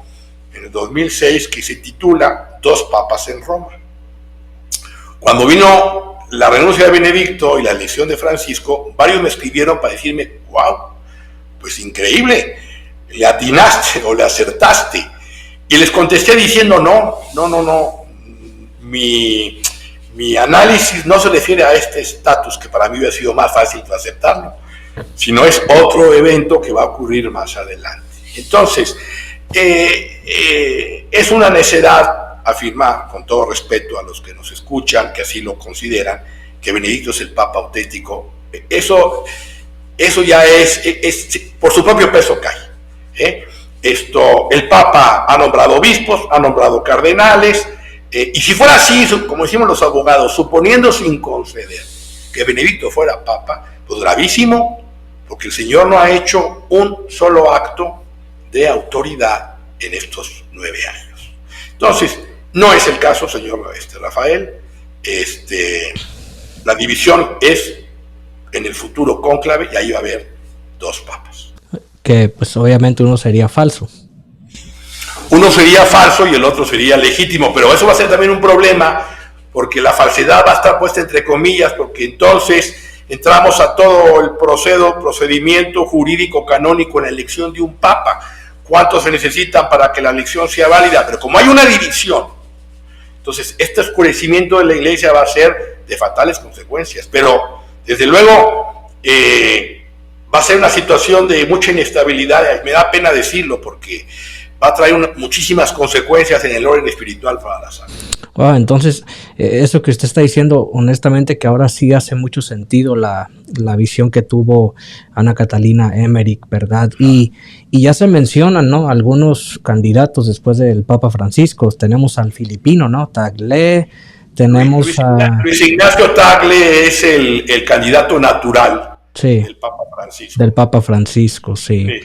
S2: en el 2006 que se titula Dos Papas en Roma. Cuando vino la renuncia de Benedicto y la elección de Francisco, varios me escribieron para decirme, wow, pues increíble, le atinaste o le acertaste. Y les contesté diciendo, no, mi análisis no se refiere a este estatus, que para mí hubiera sido más fácil de aceptarlo, sino es otro evento que va a ocurrir más adelante. Entonces, es una necedad afirmar, con todo respeto a los que nos escuchan, que así lo consideran, que Benedicto es el Papa auténtico. Eso ya es por su propio peso cae. El Papa ha nombrado obispos, ha nombrado cardenales, y si fuera así, como decimos los abogados, suponiendo sin conceder que Benedicto fuera Papa, pues gravísimo, porque el Señor no ha hecho un solo acto de autoridad en estos 9 años. Entonces, no es el caso, señor Rafael. La división es en el futuro cónclave y ahí va a haber 2 papas.
S1: Que pues obviamente uno sería falso.
S2: Uno sería falso y el otro sería legítimo, pero eso va a ser también un problema, porque la falsedad va a estar puesta entre comillas, porque entonces entramos a todo el procedimiento jurídico canónico en la elección de un papa. ¿Cuántos se necesitan para que la elección sea válida? Pero como hay una división, entonces este oscurecimiento de la iglesia va a ser de fatales consecuencias. Pero desde luego va a ser una situación de mucha inestabilidad. Me da pena decirlo porque va a traer muchísimas consecuencias en el orden espiritual para la salud.
S1: Wow, entonces, eso que usted está diciendo, honestamente que ahora sí hace mucho sentido la visión que tuvo Ana Catalina Emmerich, ¿verdad? Y ya se mencionan, ¿no?, algunos candidatos después del Papa Francisco. Tenemos al filipino, ¿no?, Tagle, tenemos
S2: Luis Ignacio Tagle es el candidato natural,
S1: sí,
S2: del Papa Francisco.
S1: Del Papa Francisco, sí.
S2: Sí,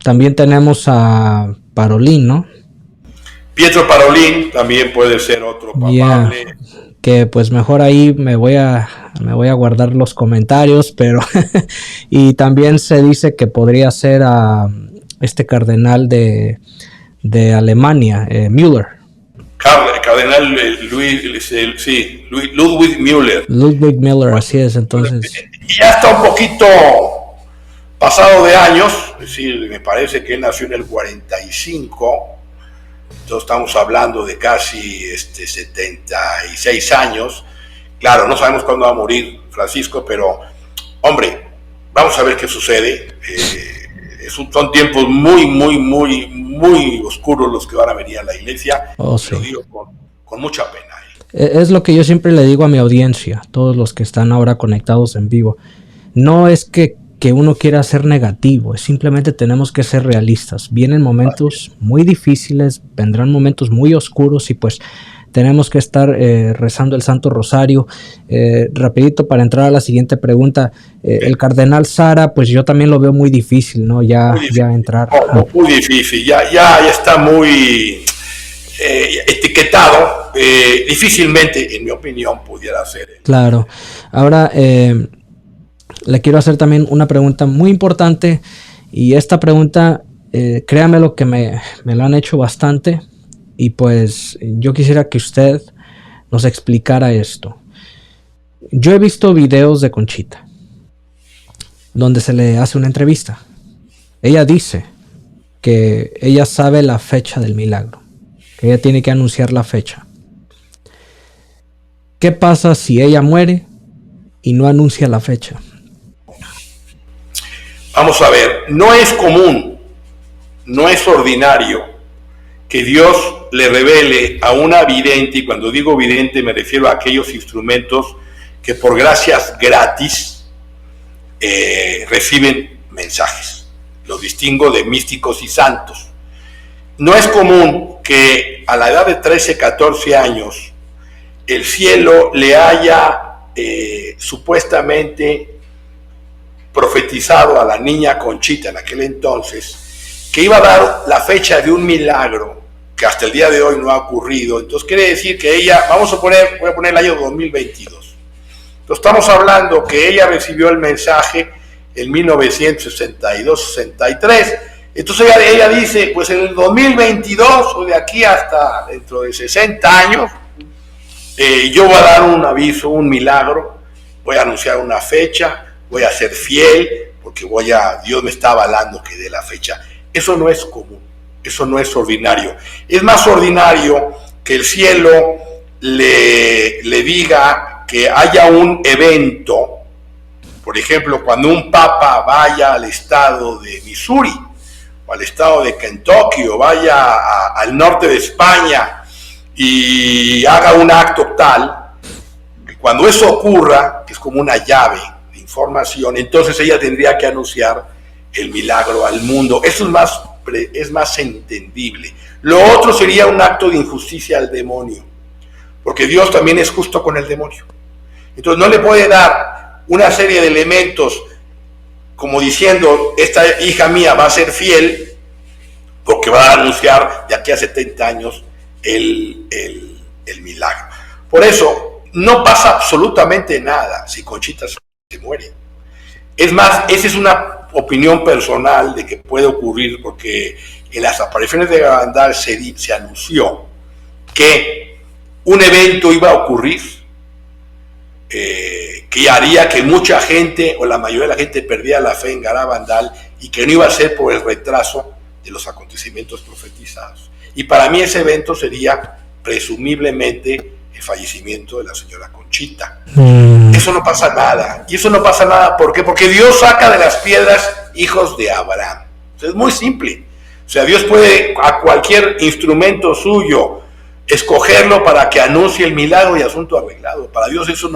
S1: también tenemos a Parolin, ¿no?
S2: Pietro Parolin también puede ser otro papable.
S1: Que pues mejor ahí me voy a guardar los comentarios, pero y también se dice que podría ser a este cardenal de Alemania, Müller.
S2: Cardenal Ludwig Müller.
S1: Ludwig Müller, así es, entonces.
S2: Y ya está un poquito pasado de años, es decir, me parece que él nació en el 45, entonces estamos hablando de casi 76 años. Claro, no sabemos cuándo va a morir Francisco, pero, hombre, vamos a ver qué sucede. Son tiempos muy oscuros los que van a venir a la iglesia.
S1: Sí.
S2: Lo digo con mucha pena.
S1: Es lo que yo siempre le digo a mi audiencia, todos los que están ahora conectados en vivo. No es que uno quiera ser negativo, simplemente tenemos que ser realistas. Vienen momentos muy difíciles, vendrán momentos muy oscuros y pues tenemos que estar rezando el Santo Rosario. Rapidito para entrar a la siguiente pregunta, el cardenal Sara, pues yo también lo veo muy difícil, ¿no? Ya entrar.
S2: Muy difícil, ya está muy etiquetado, difícilmente, en mi opinión, pudiera ser.
S1: Claro. Ahora, le quiero hacer también una pregunta muy importante, y esta pregunta, créame lo que me la han hecho bastante, y pues yo quisiera que usted nos explicara esto. Yo he visto videos de Conchita donde se le hace una entrevista. Ella dice que ella sabe la fecha del milagro, que ella tiene que anunciar la fecha. ¿Qué pasa si ella muere y no anuncia la fecha?
S2: Vamos a ver, no es común, no es ordinario que Dios le revele a una vidente, y cuando digo vidente me refiero a aquellos instrumentos que por gracias gratis reciben mensajes. Los distingo de místicos y santos. No es común que a la edad de 13, 14 años el cielo le haya supuestamente profetizado a la niña Conchita en aquel entonces que iba a dar la fecha de un milagro que hasta el día de hoy no ha ocurrido. Entonces quiere decir que ella, voy a poner el año 2022. Entonces estamos hablando que ella recibió el mensaje en 1962-63. Entonces ella dice, pues en el 2022 o de aquí hasta dentro de 60 años, yo voy a dar un aviso, un milagro, voy a anunciar una fecha, voy a ser fiel, porque Dios me está avalando que dé la fecha. Eso no es común, eso no es ordinario. Es más ordinario que el cielo le diga que haya un evento, por ejemplo, cuando un papa vaya al estado de Missouri, o al estado de Kentucky, o vaya al norte de España, y haga un acto tal, que cuando eso ocurra, que es como una llave de información, entonces ella tendría que anunciar el milagro al mundo. Eso es más entendible. Lo otro sería un acto de injusticia al demonio, porque Dios también es justo con el demonio. Entonces no le puede dar una serie de elementos como diciendo, esta hija mía va a ser fiel, porque va a anunciar de aquí a 70 años el milagro. Por eso no pasa absolutamente nada si Conchita se muere. Es más, esa es una opinión personal de que puede ocurrir, porque en las apariciones de Garabandal se anunció que un evento iba a ocurrir que haría que mucha gente, o la mayoría de la gente, perdiera la fe en Garabandal, y que no iba a ser por el retraso de los acontecimientos profetizados. Y para mí ese evento sería presumiblemente el fallecimiento de la señora Conchita. Eso no pasa nada. Y eso no pasa nada, ¿por qué? Porque Dios saca de las piedras hijos de Abraham. Es muy simple. O sea, Dios puede a cualquier instrumento suyo escogerlo para que anuncie el milagro y asunto arreglado. Para Dios eso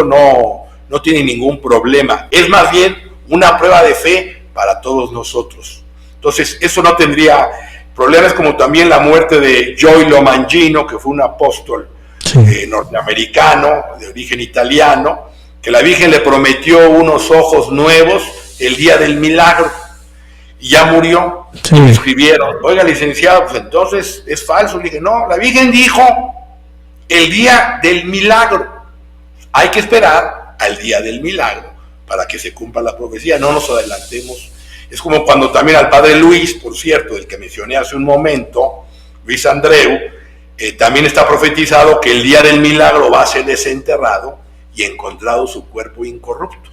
S2: no tiene ningún problema. Es más bien una prueba de fe para todos nosotros. Entonces, eso no tendría problemas, como también la muerte de Gioilo Mangino, que fue un apóstol norteamericano de origen italiano, que la Virgen le prometió unos ojos nuevos el día del milagro, y ya murió. Y me escribieron, oiga, licenciado, pues entonces es falso. Le dije, no, la Virgen dijo el día del milagro. Hay que esperar al día del milagro para que se cumpla la profecía, no nos adelantemos. Es como cuando también al padre Luis, por cierto, del que mencioné hace un momento, Luis Andreu, también está profetizado que el día del milagro va a ser desenterrado y encontrado su cuerpo incorrupto.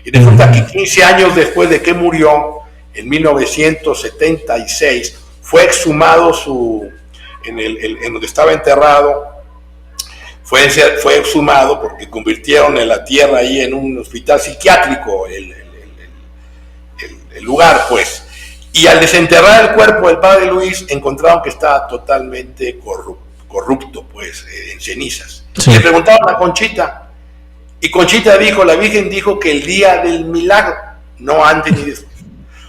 S2: Y resulta que 15 años después de que murió, en 1976, fue exhumado en donde estaba enterrado, fue exhumado porque convirtieron en la tierra ahí en un hospital psiquiátrico el lugar, pues. Y al desenterrar el cuerpo del padre Luis, encontraron que estaba totalmente corrupto, pues, en cenizas. Le preguntaron a Conchita, y Conchita dijo, la Virgen dijo que el día del milagro, no antes ni después.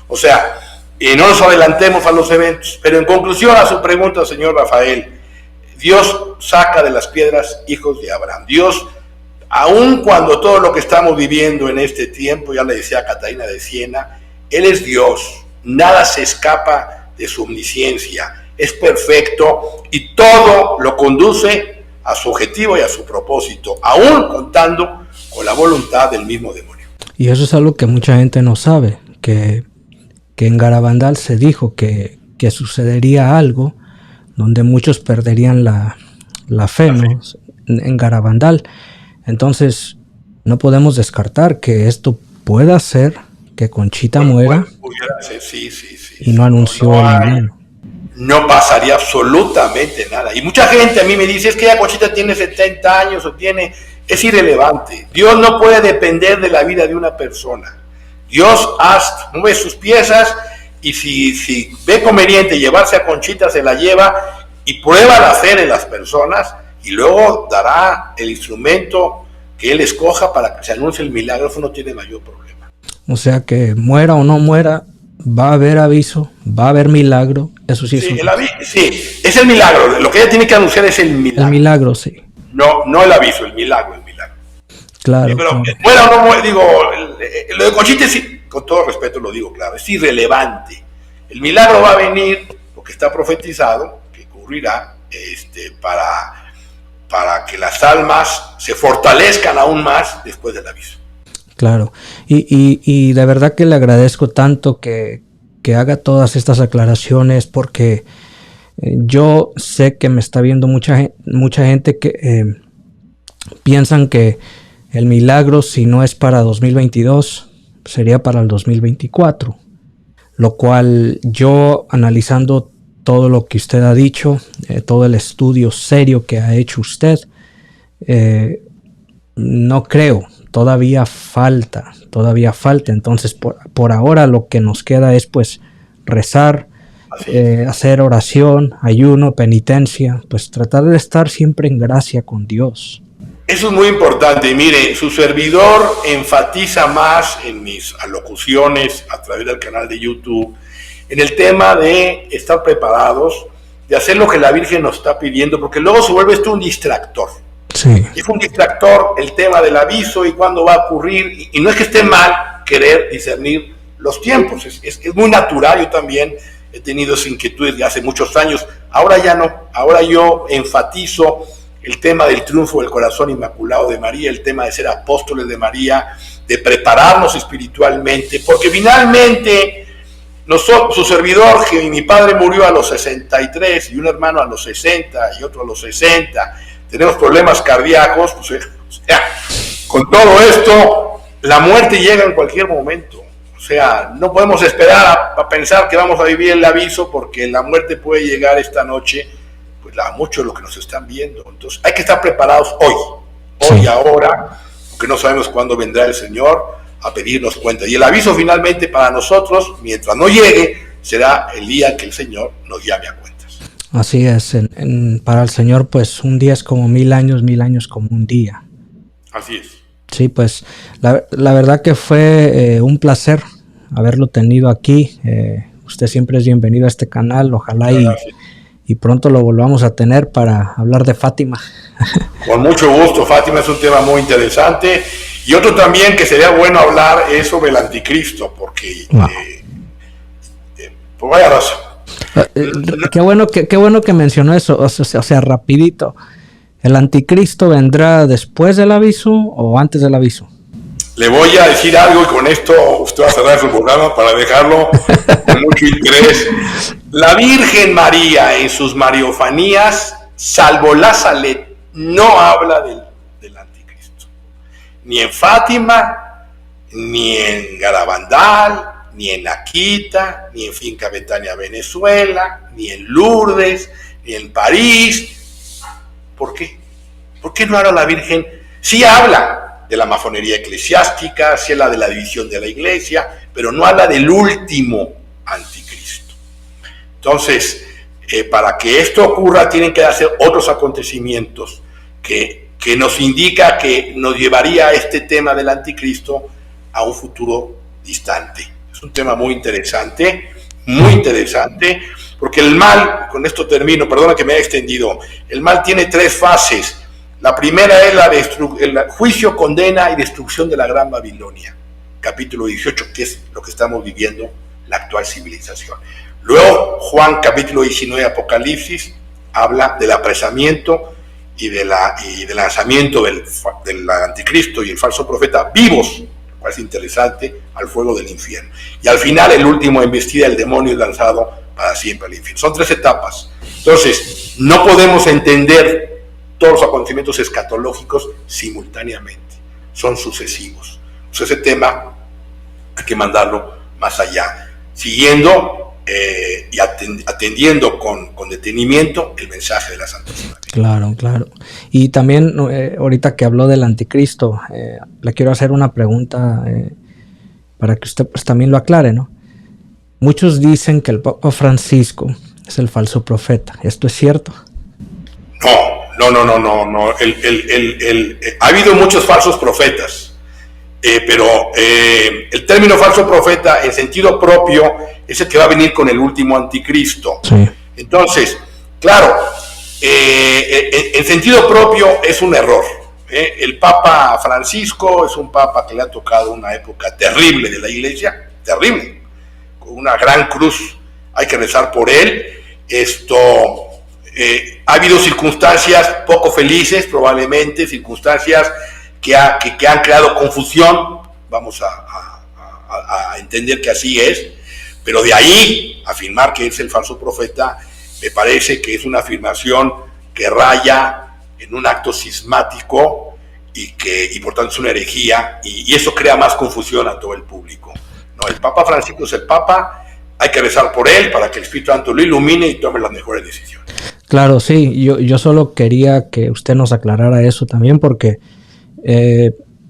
S2: O sea, no nos adelantemos a los eventos. Pero en conclusión a su pregunta, señor Rafael, Dios saca de las piedras hijos de Abraham. Dios, aun cuando todo lo que estamos viviendo en este tiempo, ya le decía Catalina de Siena, Él es Dios, nada se escapa de su omnisciencia, es perfecto y todo lo conduce a su objetivo y a su propósito, aún contando con la voluntad del mismo demonio.
S1: Y eso es algo que mucha gente no sabe, que en Garabandal se dijo que sucedería algo donde muchos perderían la fe, ¿no? En Garabandal. Entonces, no podemos descartar que esto pueda ser que Conchita muera
S2: sí.
S1: y no anunció el milagro.
S2: No pasaría absolutamente nada. Y mucha gente a mí me dice, es que ya Conchita tiene 70 años o tiene... Es irrelevante. Dios no puede depender de la vida de una persona. Dios mueve sus piezas y si ve conveniente llevarse a Conchita, se la lleva y prueba la fe de las personas y luego dará el instrumento que Él escoja para que se anuncie el milagro. Eso no tiene mayor problema.
S1: O sea que muera o no muera, va a haber aviso, va a haber milagro. Eso sí,
S2: sí, sí, es el milagro. Lo que ella tiene que anunciar es el milagro.
S1: El milagro, sí.
S2: No el aviso, el milagro.
S1: Claro.
S2: Sí, pero
S1: claro.
S2: muera o no muera, digo, lo de Conchita, sí, con todo respeto lo digo, claro, es irrelevante. El milagro va a venir, porque está profetizado, que ocurrirá para que las almas se fortalezcan aún más después del aviso.
S1: Claro, y de verdad que le agradezco tanto que haga todas estas aclaraciones, porque yo sé que me está viendo mucha gente que piensan que el milagro, si no es para 2022, sería para el 2024, lo cual yo, analizando todo lo que usted ha dicho, todo el estudio serio que ha hecho usted, no creo, todavía falta. Entonces, por ahora lo que nos queda es pues rezar, hacer oración, ayuno, penitencia, pues tratar de estar siempre en gracia con Dios.
S2: Eso es muy importante. Y mire, su servidor enfatiza más en mis alocuciones a través del canal de YouTube en el tema de estar preparados, de hacer lo que la Virgen nos está pidiendo, porque luego se vuelve esto un distractor.
S1: Sí.
S2: Es un distractor el tema del aviso y cuándo va a ocurrir, y no es que esté mal querer discernir los tiempos, es muy natural. Yo también he tenido esa inquietud desde hace muchos años, ahora ya no, ahora yo enfatizo el tema del triunfo del corazón inmaculado de María, el tema de ser apóstoles de María, de prepararnos espiritualmente, porque finalmente su servidor, que mi padre murió a los 63 y un hermano a los 60 y otro a los 60, tenemos problemas cardíacos, pues, o sea, con todo esto, la muerte llega en cualquier momento. O sea, no podemos esperar a pensar que vamos a vivir el aviso, porque la muerte puede llegar esta noche, pues mucho de lo que nos están viendo. Entonces hay que estar preparados hoy, sí, ahora, porque no sabemos cuándo vendrá el Señor a pedirnos cuenta. Y el aviso finalmente para nosotros, mientras no llegue, será el día que el Señor nos llame a cuentas.
S1: Así es, para el Señor pues un día es como 1000 años como un día.
S2: Así es.
S1: Sí, pues la verdad que fue un placer haberlo tenido aquí. Usted siempre es bienvenido a este canal, ojalá y pronto lo volvamos a tener para hablar de Fátima.
S2: Con mucho gusto. Fátima es un tema muy interesante, y otro también que sería bueno hablar es sobre el anticristo, porque pues vaya razón.
S1: Qué bueno que mencionó eso, o sea, rapidito. ¿El anticristo vendrá después del aviso o antes del aviso?
S2: Le voy a decir algo y con esto usted va a cerrar su programa para dejarlo con mucho interés. La Virgen María en sus mariofanías, salvo la Salet, no habla del anticristo. Ni en Fátima, ni en Garabandal, ni en Akita, ni en Finca Betania, Venezuela, ni en Lourdes, ni en París. ¿Por qué? ¿Por qué no habla la Virgen? Sí habla de la masonería eclesiástica, sí habla de la división de la iglesia, pero no habla del último anticristo. Entonces, para que esto ocurra, tienen que darse otros acontecimientos que nos indica que nos llevaría a este tema del anticristo a un futuro distante. Es un tema muy interesante, Porque el mal, con esto termino, perdona que me haya extendido, el mal tiene 3 fases. La primera es el juicio, condena y destrucción de la Gran Babilonia, capítulo 18, que es lo que estamos viviendo, la actual civilización. Luego, Juan, capítulo 19, Apocalipsis, habla del apresamiento y del lanzamiento del anticristo y el falso profeta vivos, parece interesante, al fuego del infierno. Y al final, el último, embestida del demonio, es lanzado para siempre al infierno. Son 3 etapas. Entonces, no podemos entender todos los acontecimientos escatológicos simultáneamente. Son sucesivos. Entonces, ese tema hay que mandarlo más allá, siguiendo y atendiendo con detenimiento el mensaje de la Santa Cena.
S1: Claro, claro. Y también, ahorita que habló del anticristo, le quiero hacer una pregunta para que usted pues también lo aclare, ¿no? Muchos dicen que el Papa Francisco es el falso profeta. ¿Esto es cierto?
S2: No. Ha habido muchos falsos profetas, pero el término falso profeta en sentido propio es el que va a venir con el último anticristo.
S1: Sí.
S2: Entonces, claro, en sentido propio es un error. El Papa Francisco es un papa que le ha tocado una época terrible de la Iglesia, terrible, con una gran cruz. Hay que rezar por él. Ha habido circunstancias poco felices, probablemente, circunstancias que han creado confusión. Vamos a entender que así es, pero de ahí afirmar que es el falso profeta, me parece que es una afirmación que raya en un acto cismático y por tanto es una herejía, y eso crea más confusión a todo el público. No, el Papa Francisco es el Papa, hay que rezar por él para que el Espíritu Santo lo ilumine y tome las mejores decisiones.
S1: Claro, sí, yo solo quería que usted nos aclarara eso también, porque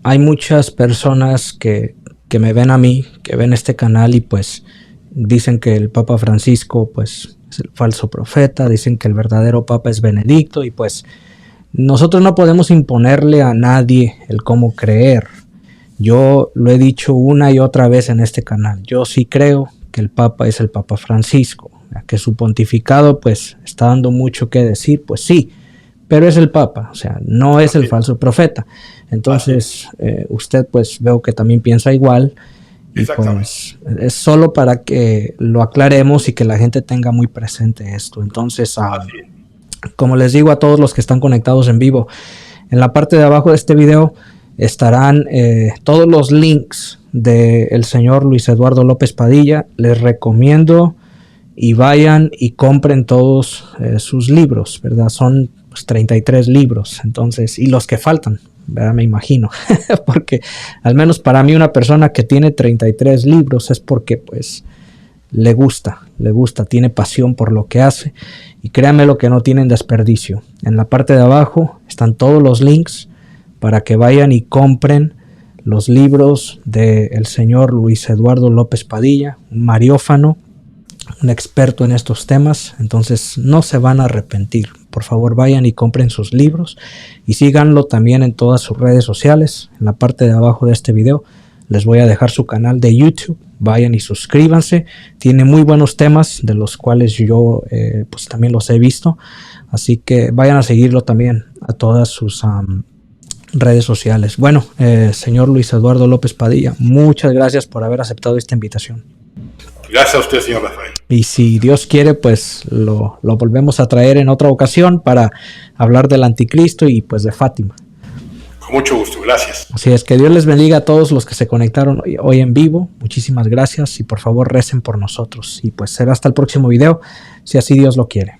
S1: hay muchas personas que me ven a mí, que ven este canal y pues dicen que el Papa Francisco pues es el falso profeta, dicen que el verdadero Papa es Benedicto, y pues nosotros no podemos imponerle a nadie el cómo creer. Yo lo he dicho una y otra vez en este canal, yo sí creo que el Papa es el Papa Francisco, que su pontificado pues está dando mucho que decir, pues sí, pero es el Papa, o sea, no es el falso profeta. Entonces, usted pues veo que también piensa igual, y pues es solo para que lo aclaremos y que la gente tenga muy presente esto. Entonces, como les digo a todos los que están conectados en vivo, en la parte de abajo de este video estarán todos los links del señor Luis Eduardo López Padilla. Les recomiendo y vayan y compren todos sus libros, ¿verdad? Son pues 33 libros, entonces, y los que faltan, ¿verdad? Me imagino, porque al menos para mí una persona que tiene 33 libros es porque pues le gusta, tiene pasión por lo que hace, y créanme lo que no tienen desperdicio. En la parte de abajo están todos los links para que vayan y compren los libros del señor Luis Eduardo López Padilla, un mariófano, un experto en estos temas. Entonces no se van a arrepentir. Por favor, vayan y compren sus libros y síganlo también en todas sus redes sociales. En la parte de abajo de este video les voy a dejar su canal de YouTube. Vayan y suscríbanse. Tiene muy buenos temas de los cuales yo pues también los he visto. Así que vayan a seguirlo también a todas sus redes sociales. Bueno, señor Luis Eduardo López Padilla, muchas gracias por haber aceptado esta invitación.
S2: Gracias a usted, señor Rafael.
S1: Y si Dios quiere, pues lo volvemos a traer en otra ocasión para hablar del anticristo y pues de Fátima.
S2: Con mucho gusto, gracias.
S1: Así es, que Dios les bendiga a todos los que se conectaron hoy en vivo. Muchísimas gracias y por favor recen por nosotros. Y pues será hasta el próximo video, si así Dios lo quiere.